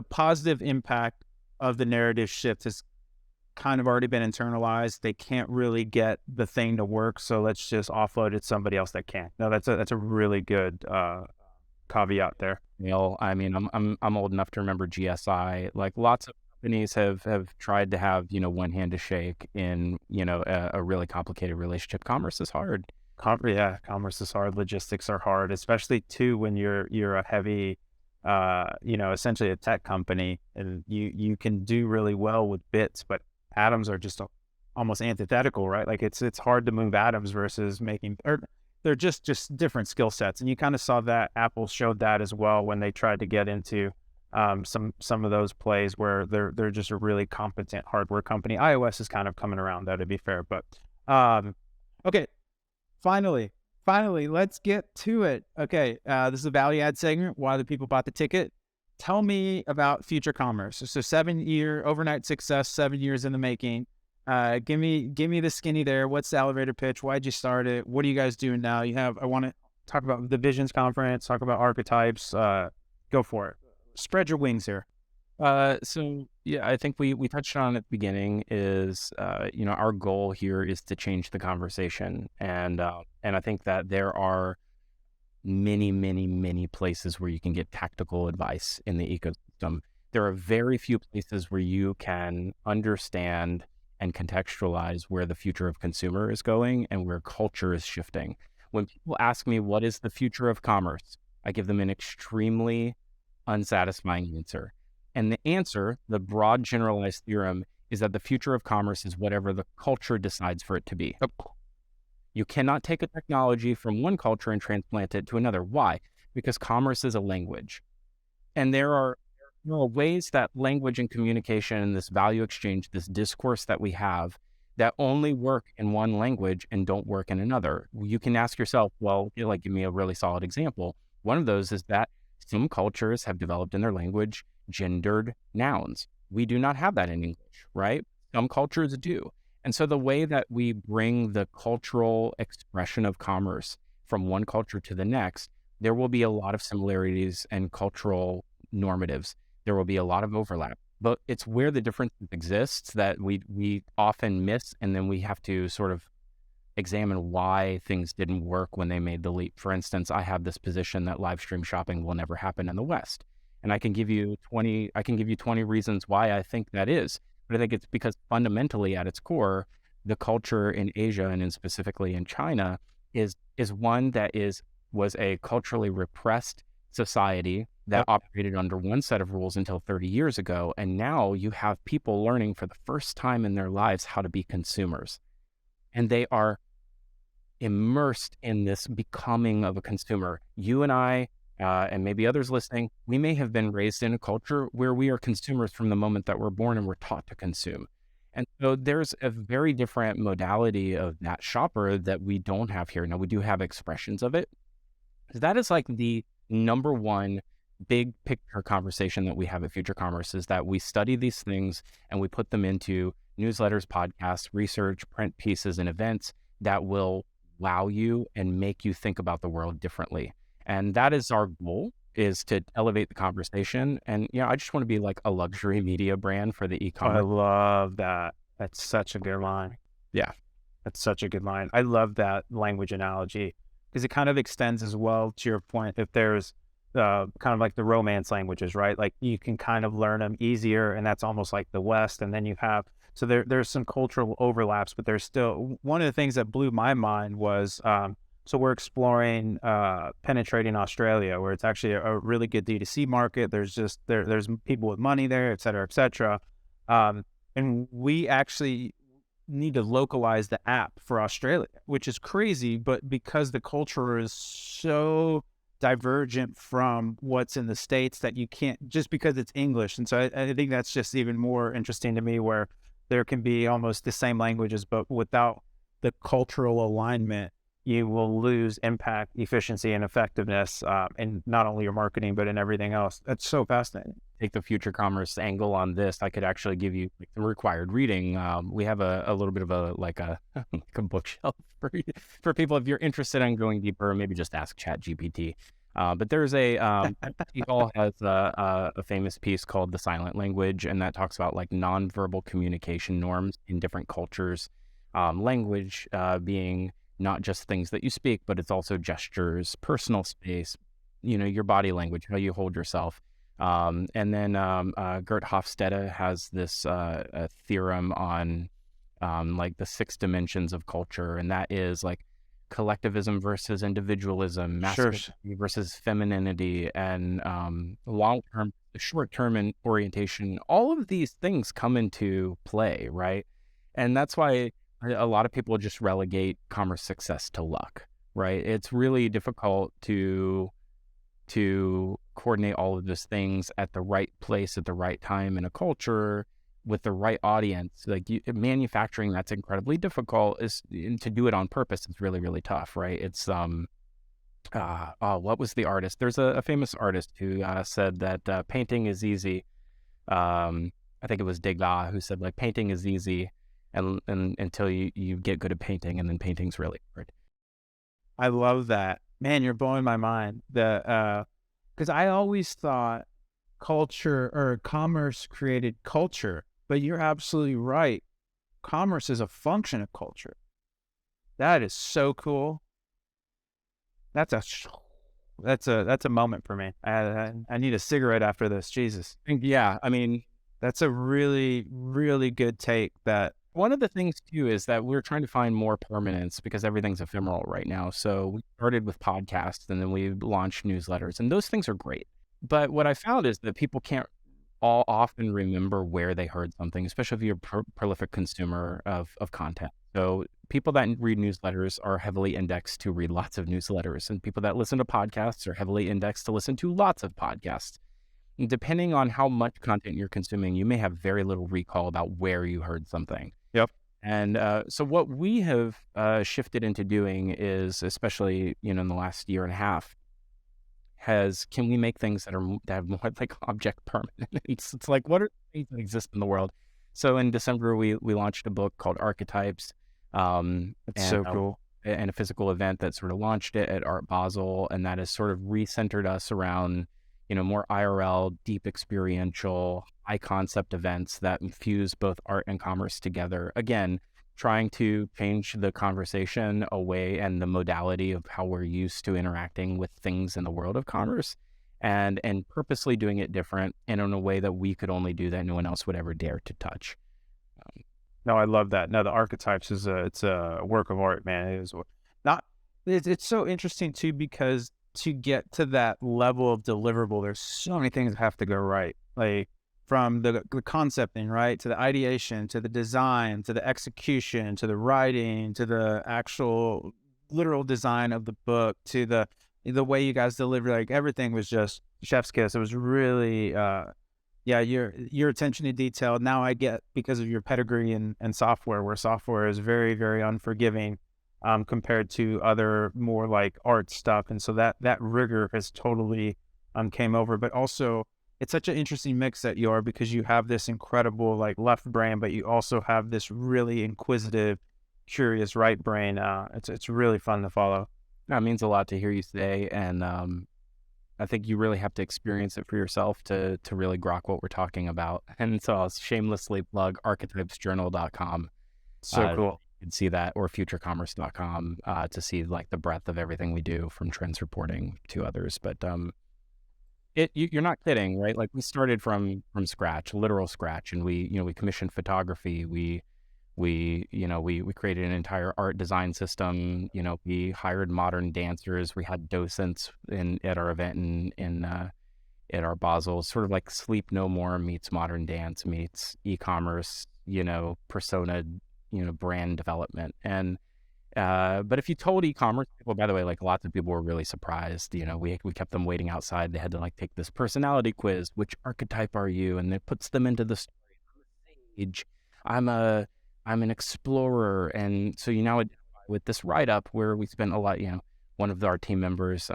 B: positive impact of the narrative shift has kind of already been internalized. They can't really get the thing to work, so let's just offload it to somebody else that can. No, that's a really good caveat there.
A: I mean, I'm old enough to remember GSI. Like lots of companies have tried to have one hand to shake in a really complicated relationship. Commerce is hard.
B: Commerce is hard. Logistics are hard, especially too when you're a heavy essentially a tech company, and you can do really well with bits, but atoms are just almost antithetical, right? Like it's hard to move atoms versus they're just different skill sets. And you kind of saw that Apple showed that as well when they tried to get into some of those plays where they're just a really competent hardware company. iOS is kind of coming around, though, to be fair. But okay, finally, let's get to it. Okay, this is a value add segment. Why the people bought the ticket. Tell me about Future Commerce. So 7-year overnight success, 7 years in the making. Give me the skinny there. What's the elevator pitch? Why'd you start it? What are you guys doing now? I want to talk about the Visions Conference, talk about archetypes. Go for it. Spread your wings here.
A: So yeah, I think we touched on at the beginning is, our goal here is to change the conversation. And I think that there are many, many, many places where you can get tactical advice in the ecosystem. There are very few places where you can understand and contextualize where the future of consumer is going and where culture is shifting. When people ask me, what is the future of commerce? I give them an extremely unsatisfying answer. And the answer, the broad generalized theorem, is that the future of commerce is whatever the culture decides for it to be. You cannot take a technology from one culture and transplant it to another. Why? Because commerce is a language. And there are ways that language and communication and this value exchange, this discourse that we have, that only work in one language and don't work in another. You can ask yourself, well, like, give me a really solid example. One of those is that some cultures have developed in their language gendered nouns. We do not have that in English, right? Some cultures do. And so the way that we bring the cultural expression of commerce from one culture to the next, there will be a lot of similarities and cultural normatives. There will be a lot of overlap, but it's where the difference exists that we often miss, and then we have to sort of examine why things didn't work when they made the leap. For instance, I have this position that live stream shopping will never happen in the West, and I can give you 20 reasons why I think that is. But I think it's because fundamentally at its core, the culture in Asia and specifically in China is one that was a culturally repressed society that operated under one set of rules until 30 years ago. And now you have people learning for the first time in their lives how to be consumers. And they are immersed in this becoming of a consumer. You and I, and maybe others listening, we may have been raised in a culture where we are consumers from the moment that we're born and we're taught to consume. And so there's a very different modality of that shopper that we don't have here. Now, we do have expressions of it. That is like the number one big picture conversation that we have at Future Commerce, is that we study these things and we put them into newsletters, podcasts, research, print pieces, and events that will wow you and make you think about the world differently. And that is our goal, is to elevate the conversation. And, I just want to be like a luxury media brand for the e-commerce.
B: I love that. That's such a good line.
A: Yeah.
B: That's such a good line. I love that language analogy because it kind of extends as well to your point. If there's kind of like the romance languages, right? Like you can kind of learn them easier, and that's almost like the West. And then you have, so there's some cultural overlaps, but there's still, one of the things that blew my mind was, so we're exploring penetrating Australia, where it's actually a really good D2C market. There's there's people with money there, et cetera, et cetera. And we actually need to localize the app for Australia, which is crazy, but because the culture is so divergent from what's in the States that you can't, just because it's English. And so I think that's just even more interesting to me, where there can be almost the same languages, but without the cultural alignment, you will lose impact, efficiency, and effectiveness in not only your marketing, but in everything else. That's so fascinating.
A: Take the future commerce angle on this. I could actually give you some required reading. We have a little bit of a a bookshelf for people if you're interested in going deeper. Maybe just ask ChatGPT. But there's Paul has a famous piece called The Silent Language, and that talks about like nonverbal communication norms in different cultures. Language being not just things that you speak, but it's also gestures, personal space, your body language, how you hold yourself. And then Gert Hofstede has this theorem on like the 6 dimensions of culture, and that is like collectivism versus individualism, masculinity versus femininity, and long-term, short-term orientation. All of these things come into play, right? And that's why a lot of people just relegate commerce success to luck, right? It's really difficult to coordinate all of those things at the right place at the right time in a culture with the right audience. Like manufacturing, that's incredibly difficult. To do it on purpose, it's really, really tough, right? It's what was the artist? There's a famous artist who said that painting is easy. I think it was Degas who said like painting is easy and until you get good at painting, and then painting's really hard.
B: I love that. Man, you're blowing my mind. Because I always thought culture or commerce created culture, but you're absolutely right. Commerce is a function of culture. That is so cool. That's That's a moment for me. I need a cigarette after this. Jesus,
A: Yeah, I mean,
B: that's a really really good take. That
A: one of the things too is that we're trying to find more permanence because everything's ephemeral right now. So we started with podcasts and then we launched newsletters, and those things are great. But what I found is that people can't all often remember where they heard something, especially if you're a prolific consumer of content. So people that read newsletters are heavily indexed to read lots of newsletters, and people that listen to podcasts are heavily indexed to listen to lots of podcasts. And depending on how much content you're consuming, you may have very little recall about where you heard something.
B: yep.
A: And so what we have shifted into doing is, especially in the last year and a half, can we make things that have more like object permanence? It's like, what are things that exist in the world? So in December, we launched a book called Archetypes,
B: That's so cool.
A: and a physical event that sort of launched it at Art Basel, and that has sort of recentered us around more IRL, deep experiential, high concept events that infuse both art and commerce together. Again, trying to change the conversation away and the modality of how we're used to interacting with things in the world of commerce, and purposely doing it different and in a way that we could only do that no one else would ever dare to touch.
B: No, I love that. No, the Archetypes it's a work of art, man. It is not. It's so interesting too, because to get to that level of deliverable, there's so many things that have to go right. Like from the concepting, right, to the ideation, to the design, to the execution, to the writing, to the actual literal design of the book, to the way you guys deliver. Like everything was just chef's kiss. It was really, yeah, your attention to detail. Now I get, because of your pedigree and software, where software is very, very unforgiving compared to other more like art stuff. And so that rigor has totally came over. But also, it's such an interesting mix that you are, because you have this incredible like left brain, but you also have this really inquisitive, curious right brain. It's really fun to follow.
A: That means a lot to hear you say, and I think you really have to experience it for yourself to really grok what we're talking about. And so I'll shamelessly plug archetypesjournal.com.
B: So cool.
A: You can see that, or futurecommerce.com to see like the breadth of everything we do, from trends reporting to others. But you're not kidding, right? Like we started from scratch, literal scratch, and we commissioned photography. We created an entire art design system. We hired modern dancers. We had docents at our event at our Basel, sort of like Sleep No More meets modern dance meets e-commerce, persona, brand development. And but if you told e-commerce people, by the way, like lots of people were really surprised. We kept them waiting outside. They had to like take this personality quiz. Which archetype are you? And it puts them into the story. I'm a sage. I'm an explorer. And so you now, with this write-up where we spent a lot, one of our team members,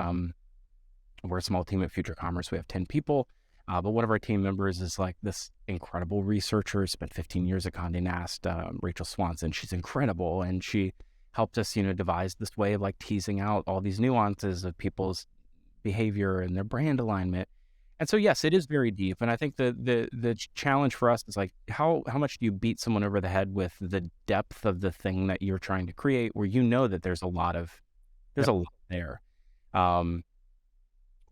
A: we're a small team at Future Commerce. We have 10 people. But one of our team members is like this incredible researcher, spent 15 years at Condé Nast, Rachel Swanson. She's incredible. And she helped us, devise this way of like teasing out all these nuances of people's behavior and their brand alignment. And so, yes, it is very deep. And I think the challenge for us is like, how much do you beat someone over the head with the depth of the thing that you're trying to create, where that there's a lot there.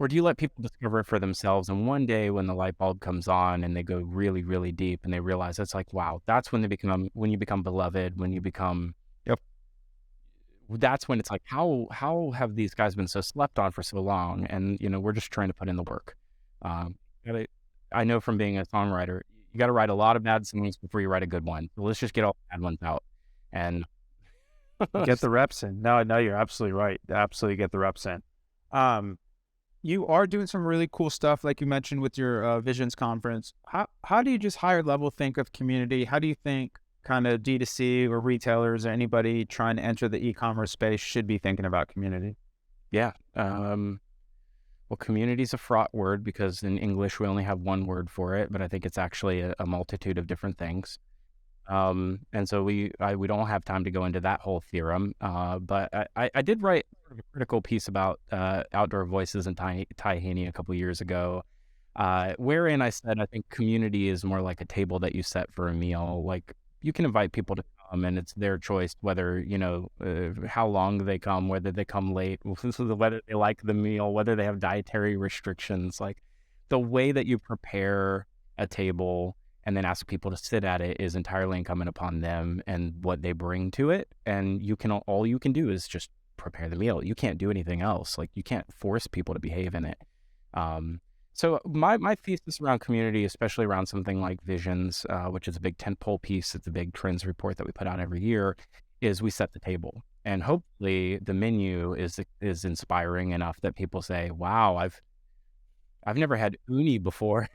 A: Or do you let people discover it for themselves? And one day when the light bulb comes on and they go really, really deep and they realize it's like, wow, that's when you become beloved, when you become,
B: Yep.
A: That's when it's like, how have these guys been so slept on for so long? And, we're just trying to put in the work. I know from being a songwriter, you got to write a lot of bad songs before you write a good one. So let's just get all the bad ones out and
B: get the reps in. No, you're absolutely right. Absolutely get the reps in. You are doing some really cool stuff, like you mentioned with your Visions conference. How do you just higher level think of community? How do you think kind of D2C or retailers or anybody trying to enter the e-commerce space should be thinking about community?
A: Yeah. Well, community is a fraught word because in English we only have one word for it, but I think it's actually a multitude of different things. And so we don't have time to go into that whole theorem. But I did write a critical piece about Outdoor Voices and Ty Haney a couple of years ago, wherein I said I think community is more like a table that you set for a meal. Like you can invite people to come, and it's their choice whether, how long they come, whether they come late, whether they like the meal, whether they have dietary restrictions. Like, the way that you prepare a table and then ask people to sit at it is entirely incumbent upon them and what they bring to it. And all you can do is just prepare the meal. You can't do anything else. Like, you can't force people to behave in it. So my thesis around community, especially around something like visions, which is a big tentpole piece, it's a big trends report that we put out every year, is we set the table. And hopefully the menu is inspiring enough that people say, wow, I've never had uni before.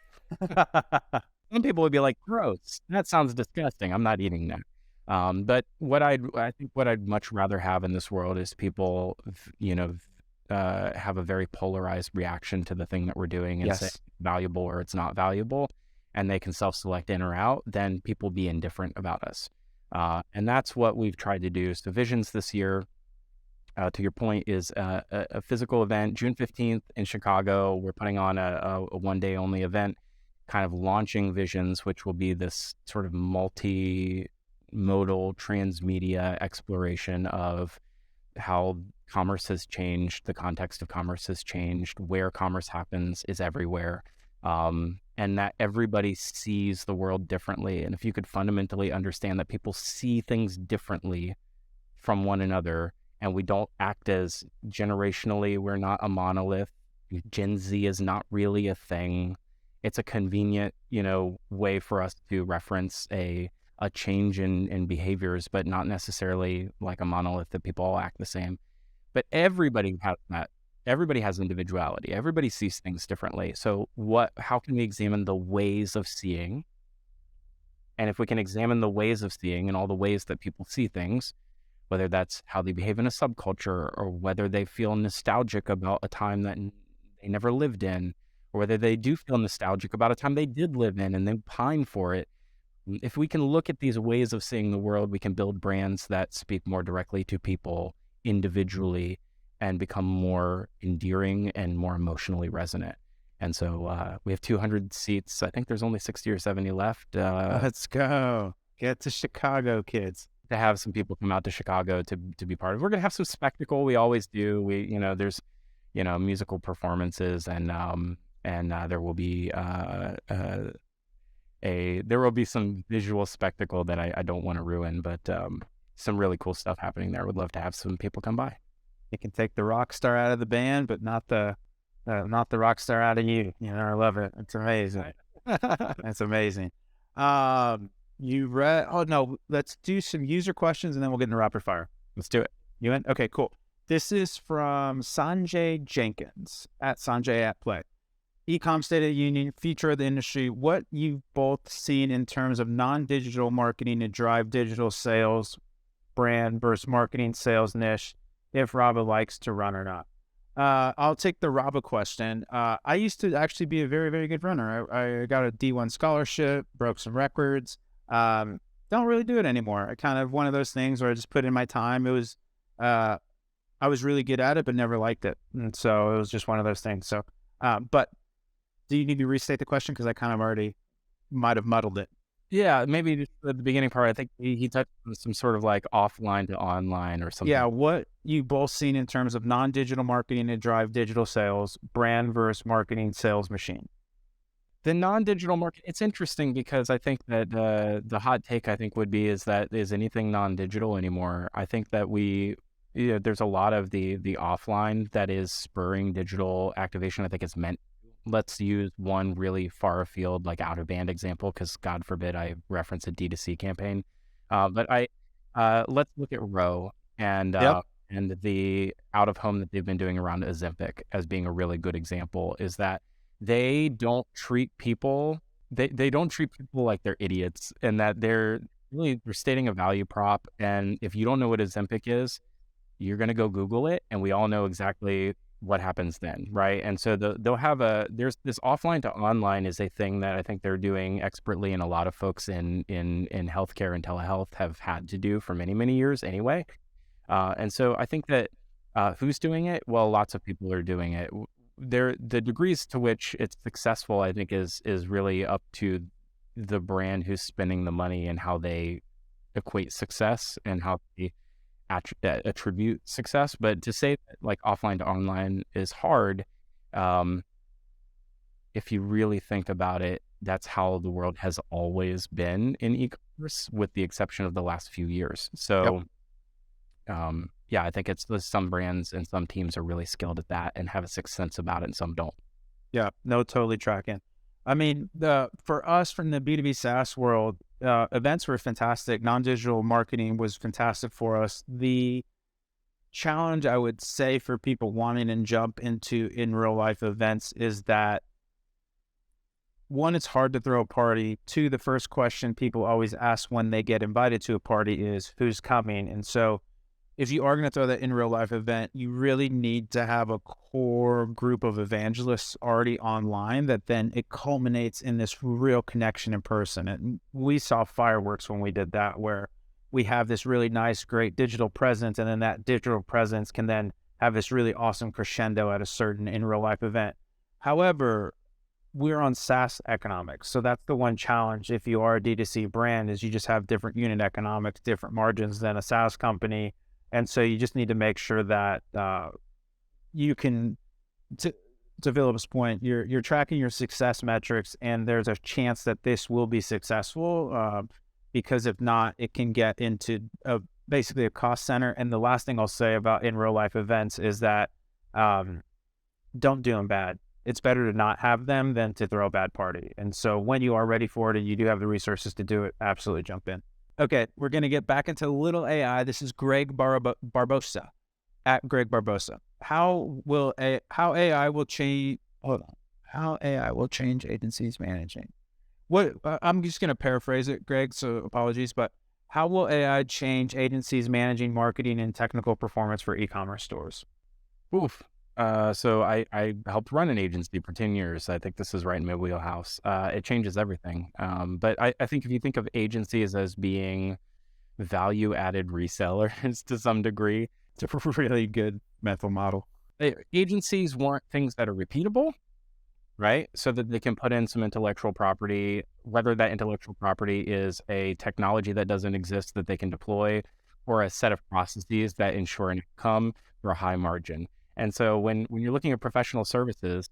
A: Some people would be like, gross, that sounds disgusting, I'm not eating that. But I think what I'd much rather have in this world is people, have a very polarized reaction to the thing that we're doing and say it's valuable or it's not valuable, and they can self-select in or out, then people be indifferent about us. And that's what we've tried to do. So Visions this year, to your point, is a physical event, June 15th in Chicago. We're putting on a one-day only event, kind of launching Visions, which will be this sort of multimodal transmedia exploration of how commerce has changed, the context of commerce has changed, where commerce happens is everywhere, and that everybody sees the world differently. And if you could fundamentally understand that people see things differently from one another, and we don't act as generationally, we're not a monolith. Gen Z is not really a thing. It's a convenient, way for us to reference a change in behaviors, but not necessarily like a monolith that people all act the same. But everybody has that. Everybody has individuality. Everybody sees things differently. So how can we examine the ways of seeing? And if we can examine the ways of seeing and all the ways that people see things, whether that's how they behave in a subculture, or whether they feel nostalgic about a time that they never lived in, or whether they do feel nostalgic about a time they did live in and they pine for it. If we can look at these ways of seeing the world, we can build brands that speak more directly to people individually and become more endearing and more emotionally resonant. And so we have 200 seats. I think there's only 60 or 70 left.
B: Let's go. Get to Chicago, kids.
A: To have some people come out to Chicago to be part of it. We're going to have some spectacle. We always do. There's, musical performances, and there will be there will be some visual spectacle that I don't want to ruin, but some really cool stuff happening there. Would love to have some people come by.
B: You can take the rock star out of the band, but not the rock star out of you. I love it. It's amazing. That's amazing. You read? Oh no, let's do some user questions and then we'll get into rapid fire.
A: Let's do it.
B: You in? Okay, cool. This is from Sanjay Jenkins at Sanjay at Play. Ecom State of the Union, future of the industry. What you've both seen in terms of non-digital marketing to drive digital sales, brand versus marketing sales niche, if Raba likes to run or not. I'll take the Raba question. I used to actually be a very, very good runner. I got a D1 scholarship, broke some records. Don't really do it anymore. I kind of one of those things where I just put in my time. It was, I was really good at it, but never liked it. And so it was just one of those things. So, but do you need to restate the question? Because I kind of already might have muddled it.
A: Yeah, maybe just at the beginning part, I think he touched on some sort of like offline to online or something.
B: Yeah, what you both seen in terms of non-digital marketing to drive digital sales, brand versus marketing sales machine.
A: The non-digital market, it's interesting because I think that the hot take I think would be is anything non-digital anymore. I think that there's a lot of the offline that is spurring digital activation. I think it's meant. Let's use one really far afield, like out of band example, because God forbid I reference a D2C campaign. But let's look at Row and the out of home that they've been doing around Ozempic as being a really good example. Is that they don't treat people they don't treat people like they're idiots, and that they're stating a value prop. And if you don't know what Ozempic is, you're going to go Google it, and we all know exactly what happens then, right? And so they'll have there's this offline to online is a thing that I think they're doing expertly, and a lot of folks in healthcare and telehealth have had to do for many, many years anyway. And so I think that who's doing it? Well, lots of people are doing it. The degrees to which it's successful, I think, is really up to the brand who's spending the money and how they equate success and how they attribute success. But to say that like offline to online is hard, um, if you really think about it, that's how the world has always been in e-commerce, with the exception of the last few years.
B: Yep.
A: So, yeah, I think it's some brands and some teams are really skilled at that and have a sixth sense about it, and some don't.
B: Yeah. No, totally tracking. I mean, for us from the B2B SaaS world, events were fantastic. Non-digital marketing was fantastic for us. The challenge I would say for people wanting to jump into in real life events is that, one, it's hard to throw a party. Two, the first question people always ask when they get invited to a party is who's coming. And so if you are going to throw that in real life event, you really need to have a core group of evangelists already online that then it culminates in this real connection in person. And we saw fireworks when we did that, where we have this really nice, great digital presence, and then that digital presence can then have this really awesome crescendo at a certain in real life event. However, we're on SaaS economics. So that's the one challenge if you are a D2C brand, is you just have different unit economics, different margins than a SaaS company. And so you just need to make sure that you can, to Phillip's point, you're tracking your success metrics, and there's a chance that this will be successful, because if not, it can get into basically a cost center. And the last thing I'll say about in real life events is that don't do them bad. It's better to not have them than to throw a bad party. And so when you are ready for it and you do have the resources to do it, absolutely jump in. Okay, we're going to get back into a little AI. This is Greg Barbosa, at Greg Barbosa. How AI will change? Hold on. How AI will change agencies managing? What I'm just going to paraphrase it, Greg. So apologies, but how will AI change agencies managing marketing and technical performance for e-commerce stores?
A: Oof. So I helped run an agency for 10 years. I think this is right in my wheelhouse. It changes everything. But I think if you think of agencies as being value-added resellers to some degree,
B: It's a really good mental model.
A: agencies want things that are repeatable, right? So that they can put in some intellectual property, whether that intellectual property is a technology that doesn't exist that they can deploy, or a set of processes that ensure an outcome for a high margin. And so when you're looking at professional services,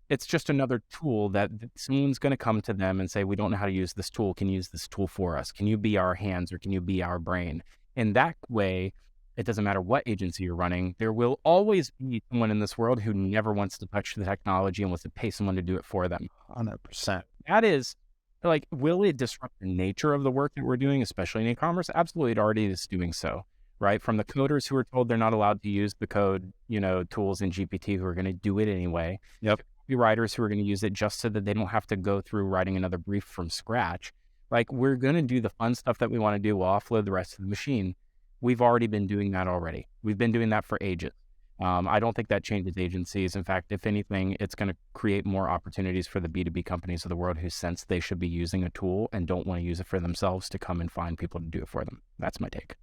A: it's just another tool that someone's going to come to them and say, we don't know how to use this tool. Can you use this tool for us? Can you be our hands, or can you be our brain? In that way, it doesn't matter what agency you're running. There will always be someone in this world who never wants to touch the technology and wants to pay someone to do it for them.
B: 100%.
A: That is, like, will it disrupt the nature of the work that we're doing, especially in e-commerce? Absolutely, it already is doing so. Right? From the coders who are told they're not allowed to use the code, tools in GPT, who are going to do it anyway.
B: Yep.
A: Writers who are going to use it just so that they don't have to go through writing another brief from scratch. Like, we're going to do the fun stuff that we want to do. We'll offload the rest of the machine. We've already been doing that already. We've been doing that for ages. I don't think that changes agencies. In fact, if anything, it's going to create more opportunities for the B2B companies of the world who sense they should be using a tool and don't want to use it for themselves, to come and find people to do it for them. That's my take.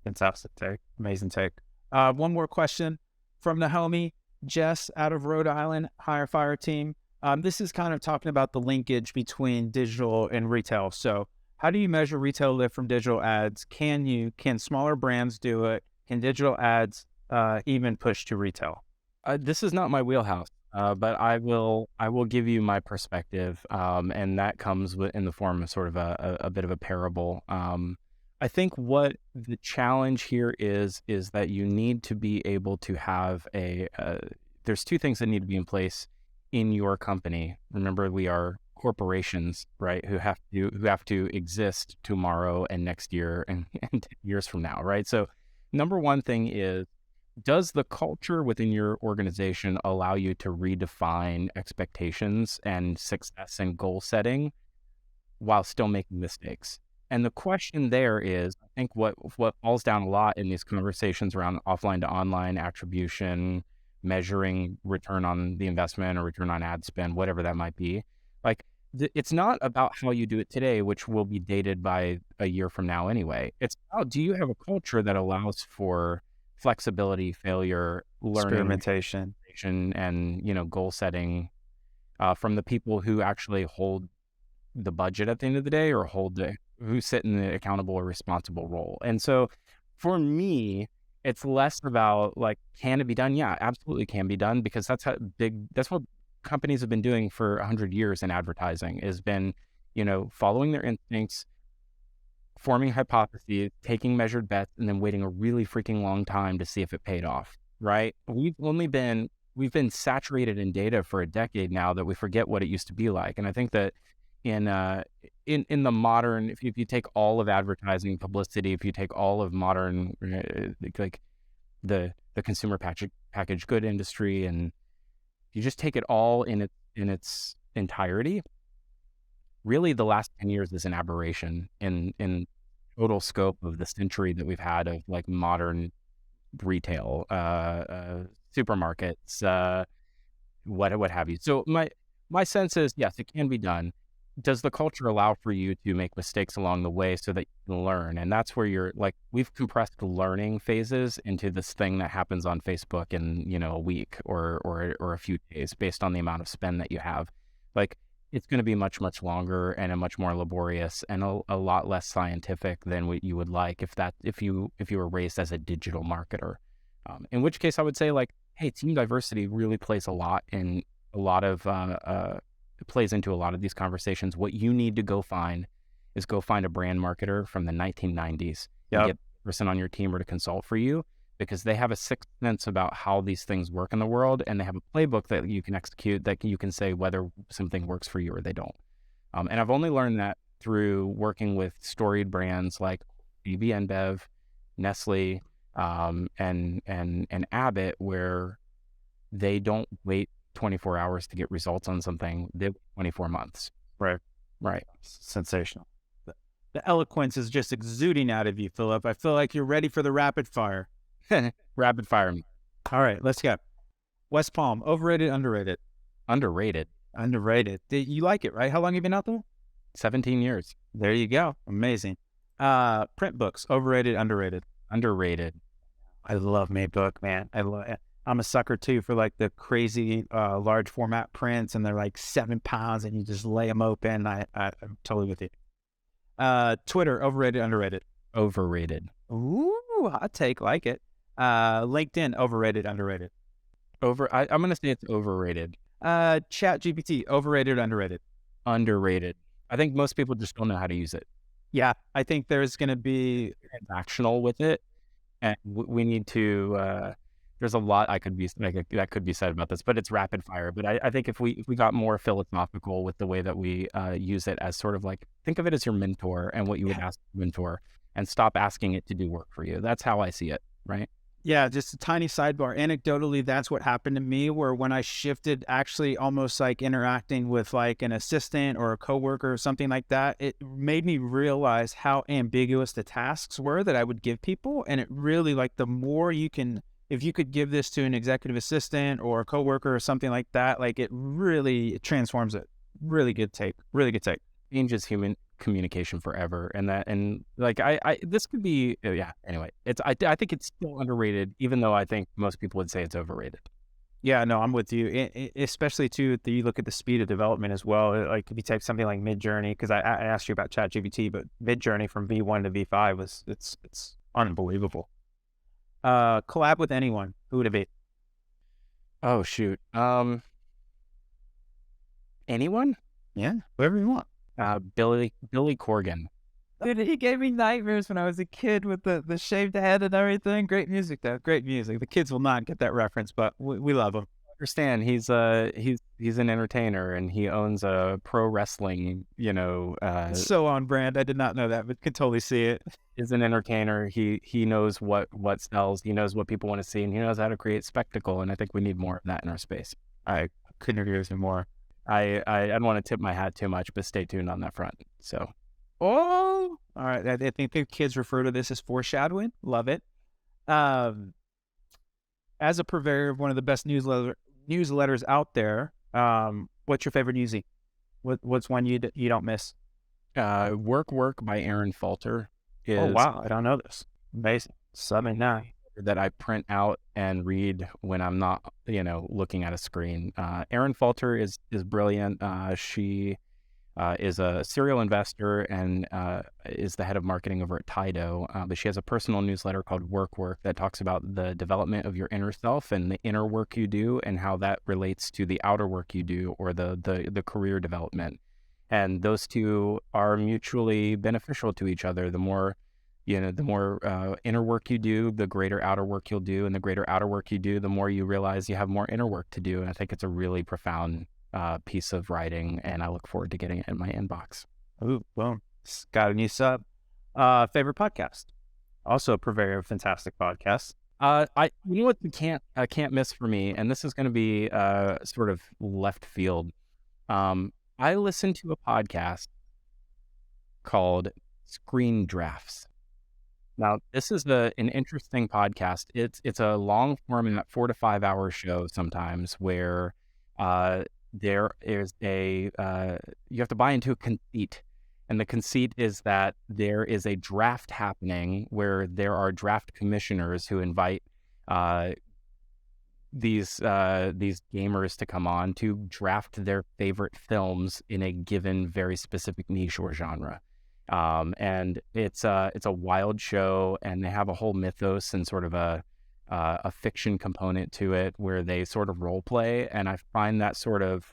B: Fantastic take. Amazing take. One more question from the homie, Jess, out of Rhode Island, Hire Fire team. This is kind of talking about the linkage between digital and retail. So how do you measure retail lift from digital ads? Can smaller brands do it? Can digital ads even push to retail?
A: This is not my wheelhouse, but I will give you my perspective, and that comes in the form of sort of a bit of a parable. I think what the challenge here is that you need to be able to have there's two things that need to be in place in your company. Remember, we are corporations, right? Who have to exist tomorrow and next year and 10 years from now, right? So number one thing is, does the culture within your organization allow you to redefine expectations and success and goal setting while still making mistakes? And the question there is, I think what falls down a lot in these conversations around offline to online attribution, measuring return on the investment or return on ad spend, whatever that might be, like, it's not about how you do it today, which will be dated by a year from now anyway. It's about, do you have a culture that allows for flexibility, failure, learning,
B: Experimentation,
A: and goal setting from the people who actually hold the budget at the end of the day, or hold who sit in the accountable or responsible role. And so for me, it's less about like, can it be done? Yeah, absolutely can be done, because that's what companies have been doing for 100 years in advertising, has been, following their instincts, forming hypotheses, taking measured bets, and then waiting a really freaking long time to see if it paid off, right? We've been saturated in data for a decade now that we forget what it used to be like. And I think that in the modern, if you take all of advertising publicity, if you take all of modern like the consumer packaged good industry, and you just take it all in its entirety, really the last 10 years is an aberration in total scope of the century that we've had of like modern retail, supermarkets, what have you. So my sense is, yes, it can be done. Does the culture allow for you to make mistakes along the way so that you can learn? And that's where you're like, we've compressed learning phases into this thing that happens on Facebook in, a week or a few days based on the amount of spend that you have. Like, it's going to be much, much longer and a much more laborious and a lot less scientific than what you would like if you were raised as a digital marketer. In which case I would say, like, hey, team diversity really plays a lot in a lot of it plays into a lot of these conversations. What you need to go find a brand marketer from the 1990s and get the person on your team or to consult for you, because they have a sixth sense about how these things work in the world, and they have a playbook that you can execute, that you can say whether something works for you or they don't. And I've only learned that through working with storied brands like AB InBev, Nestle, and Abbott, where they don't wait 24 hours to get results on something. They wait 24 months.
B: Right. Sensational. The eloquence is just exuding out of you, Phillip. I feel like you're ready for the rapid fire.
A: Rapid fire me.
B: All right, let's go. West Palm, overrated, underrated?
A: Underrated.
B: You like it, right? How long have you been out there?
A: 17 years.
B: There you go. Amazing. Print books, overrated, underrated?
A: Underrated.
B: I love Maybook, man. I'm a sucker too for like the crazy large format prints, and they're like 7 pounds and you just lay them open. I'm totally with you. Twitter, overrated, underrated?
A: Overrated.
B: Ooh, hot take, like it. LinkedIn, overrated, underrated?
A: I'm going to say it's overrated.
B: ChatGPT, overrated, underrated?
A: Underrated. I think most people just don't know how to use it.
B: Yeah, I think there's going to be
A: transactional with it, and we need to. There's a lot that could be said about this, but it's rapid fire. But I think if we got more philosophical with the way that we use it, as sort of like, think of it as your mentor and what you would ask your mentor, and stop asking it to do work for you. That's how I see it, right?
B: Yeah, just a tiny sidebar. Anecdotally, that's what happened to me, where when I shifted actually almost like interacting with like an assistant or a coworker or something like that, it made me realize how ambiguous the tasks were that I would give people. And it really, like, the more you can, if you could give this to an executive assistant or a coworker or something like that, like, it transforms it. Really good take.
A: Changes human communication forever, and like this could be anyway, I think it's still underrated, even though I think most people would say it's overrated.
B: Yeah, no, I'm with you. Especially too, you look at the speed of development as well. Like, if you take something like Midjourney, because I asked you about ChatGPT, but Midjourney from V1 to V5 it's unbelievable. Collab with anyone, who would it be?
A: Oh shoot, anyone?
B: Yeah, whoever you want.
A: Billy Corgan.
B: Dude, he gave me nightmares when I was a kid with the shaved head and everything. Great music, though. Great music. The kids will not get that reference, but we love him.
A: Understand, he's an entertainer, and he owns a pro wrestling.
B: So on brand. I did not know that, but could totally see it.
A: He's an entertainer. He knows what sells. He knows what people want to see, and he knows how to create spectacle. And I think we need more of that in our space.
B: I couldn't agree with you more.
A: I don't want to tip my hat too much, but stay tuned on that front. So,
B: all right. I think the kids refer to this as foreshadowing. Love it. As a purveyor of one of the best newsletters out there, what's your favorite newsie? What's one you don't miss?
A: Work by Aaron Falter.
B: Oh wow, I don't know this. Amazing. 79.
A: That I print out and read when I'm not, looking at a screen. Erin Falter is brilliant. She is a serial investor and is the head of marketing over at Tido. But she has a personal newsletter called Work that talks about the development of your inner self and the inner work you do and how that relates to the outer work you do or the career development. And those two are mutually beneficial to each other. The more inner work you do, the greater outer work you'll do. And the greater outer work you do, the more you realize you have more inner work to do. And I think it's a really profound piece of writing, and I look forward to getting it in my inbox.
B: Ooh, boom. Got a new sub. Favorite podcast? Also a very fantastic podcast.
A: You know what you can't miss for me, and this is going to be sort of left field. I listen to a podcast called Screen Drafts. Now, this is an interesting podcast. It's a long format, 4 to 5 hour show sometimes, where there is you have to buy into a conceit. And the conceit is that there is a draft happening where there are draft commissioners who invite these gamers to come on to draft their favorite films in a given very specific niche or genre. And it's a wild show, and they have a whole mythos and sort of a fiction component to it where they sort of role play. And I find that sort of,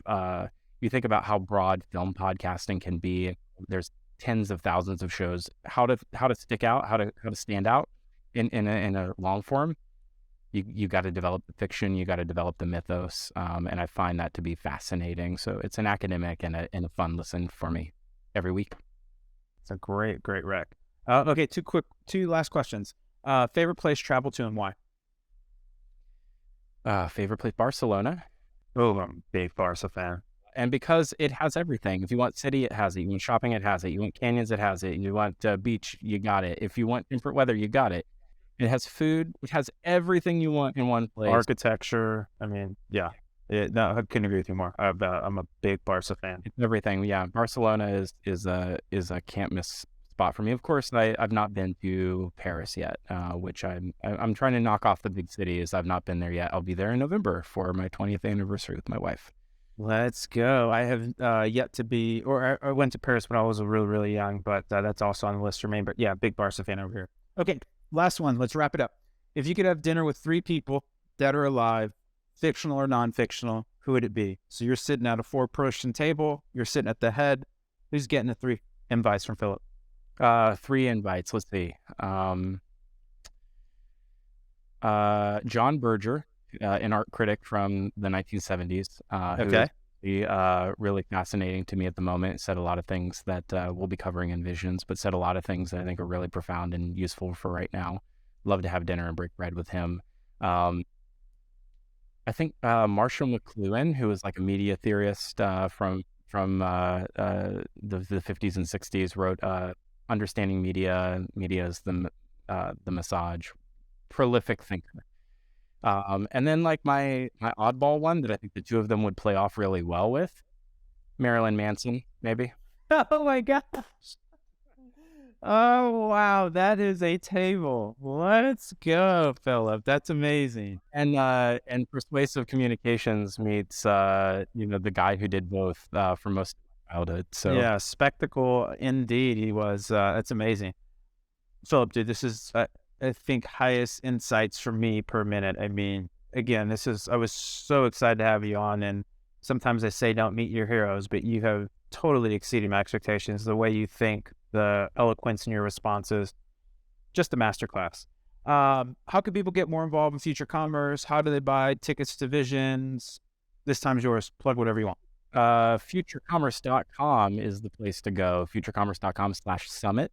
A: you think about how broad film podcasting can be. There's tens of thousands of shows. How to stick out, how to stand out in a long form. You got to develop the fiction, you got to develop the mythos, and I find that to be fascinating. So it's an academic and a fun listen for me every week.
B: It's a great rec. Okay, two last questions. Favorite place travel to and why?
A: Favorite place, Barcelona.
B: Oh, I'm a big Barca fan.
A: And because it has everything. If you want city, it has it. You want shopping, it has it. You want canyons, it has it. You want beach, you got it. If you want different weather, you got it. It has food. It has everything you want in one place.
B: Architecture. I mean, yeah. No, I couldn't agree with you more. I'm a big Barca fan.
A: It's everything. Yeah, Barcelona is a can't miss spot for me. Of course, I've not been to Paris yet, which I'm trying to knock off the big cities. I've not been there yet. I'll be there in November for my 20th anniversary with my wife.
B: Let's go. I have yet to be, or I went to Paris when I was really, really young, but that's also on the list for me. But yeah, big Barca fan over here. Okay, last one. Let's wrap it up. If you could have dinner with 3 people, dead or alive, fictional or non-fictional, who would it be? So you're sitting at a 4-person table. You're sitting at the head. Who's getting the 3 invites from Phillip?
A: 3 invites. Let's see. John Berger, an art critic from the 1970s.
B: Okay.
A: Really fascinating to me at the moment. Said a lot of things that we'll be covering in Visions, but said a lot of things that I think are really profound and useful for right now. Love to have dinner and break bread with him. I think Marshall McLuhan, who is like a media theorist from the 50s and 60s, wrote Understanding Media. Media is the massage. Prolific thinker. And then like my oddball one that I think the 2 of them would play off really well with, Marilyn Manson, maybe.
B: Oh my gosh. Oh, wow. That is a table. Let's go, Phillip. That's amazing.
A: And Persuasive Communications meets, the guy who did both for most of my childhood. So
B: yeah, spectacle indeed. He was, that's amazing. Phillip, dude, this is, I think, highest insights for me per minute. I mean, again, I was so excited to have you on. And sometimes I say don't meet your heroes, but you have totally exceeded my expectations. The way you think, the eloquence in your responses, just a masterclass. How can people get more involved in Future Commerce? How do they buy tickets to Visions? This time's yours. Plug whatever you want.
A: Futurecommerce.com is the place to go. Futurecommerce.com/summit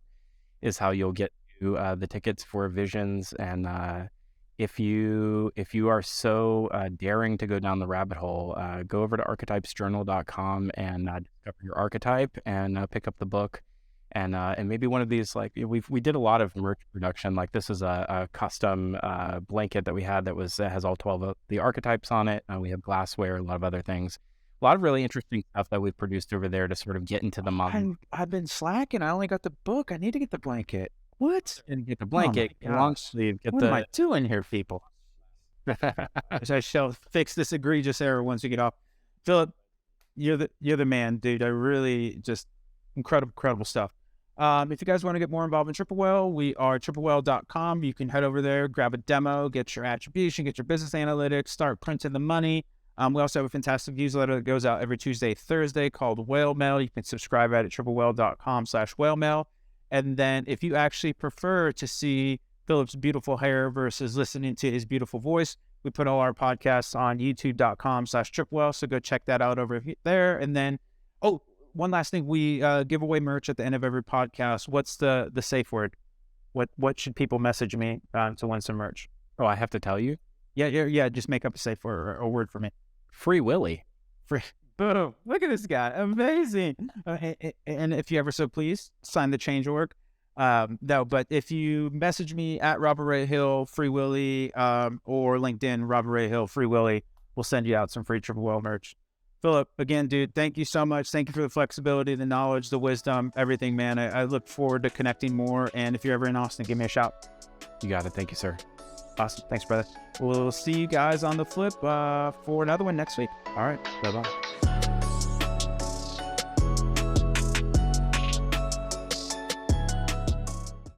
A: is how you'll get to the tickets for Visions. And if you are so daring to go down the rabbit hole, go over to archetypesjournal.com and discover your archetype and pick up the book. And maybe one of these, like we did a lot of merch production. Like this is a custom blanket that we had that has all 12 of the archetypes on it. We have glassware, a lot of other things, a lot of really interesting stuff that we've produced over there to sort of get into the mind.
B: I've been slacking. I only got the book. I need to get the blanket. What?
A: And get the blanket, long sleeve.
B: What am I doing here, people? I shall fix this egregious error once we get off. Phillip, you're the man, dude. I really just incredible stuff. If you guys want to get more involved in Triple Whale, we are triplewhale.com. You can head over there, grab a demo, get your attribution, get your business analytics, start printing the money. We also have a fantastic newsletter that goes out every Tuesday, Thursday called Whale Mail. You can subscribe at triplewhale.com/whale mail. And then if you actually prefer to see Phillip's beautiful hair versus listening to his beautiful voice, we put all our podcasts on youtube.com/triplewhale. So go check that out over there. And then, one last thing, we give away merch at the end of every podcast. What's the safe word? What should people message me to win some merch?
A: Oh, I have to tell you?
B: Yeah. Just make up a safe word or a word for me.
A: Free Willy.
B: Boom. Look at this guy. Amazing. And if you ever so please, sign the change org. No, but if you message me at Robert Ray Hill, Free Willy, or LinkedIn, Robert Ray Hill, Free Willy, we'll send you out some free Triple Whale merch. Phillip, again, dude, thank you so much. Thank you for the flexibility, the knowledge, the wisdom, everything, man. I look forward to connecting more. And if you're ever in Austin, give me a shout.
A: You got it. Thank you, sir.
B: Awesome. Thanks, brother. We'll see you guys on the flip for another one next week. All right. Bye-bye.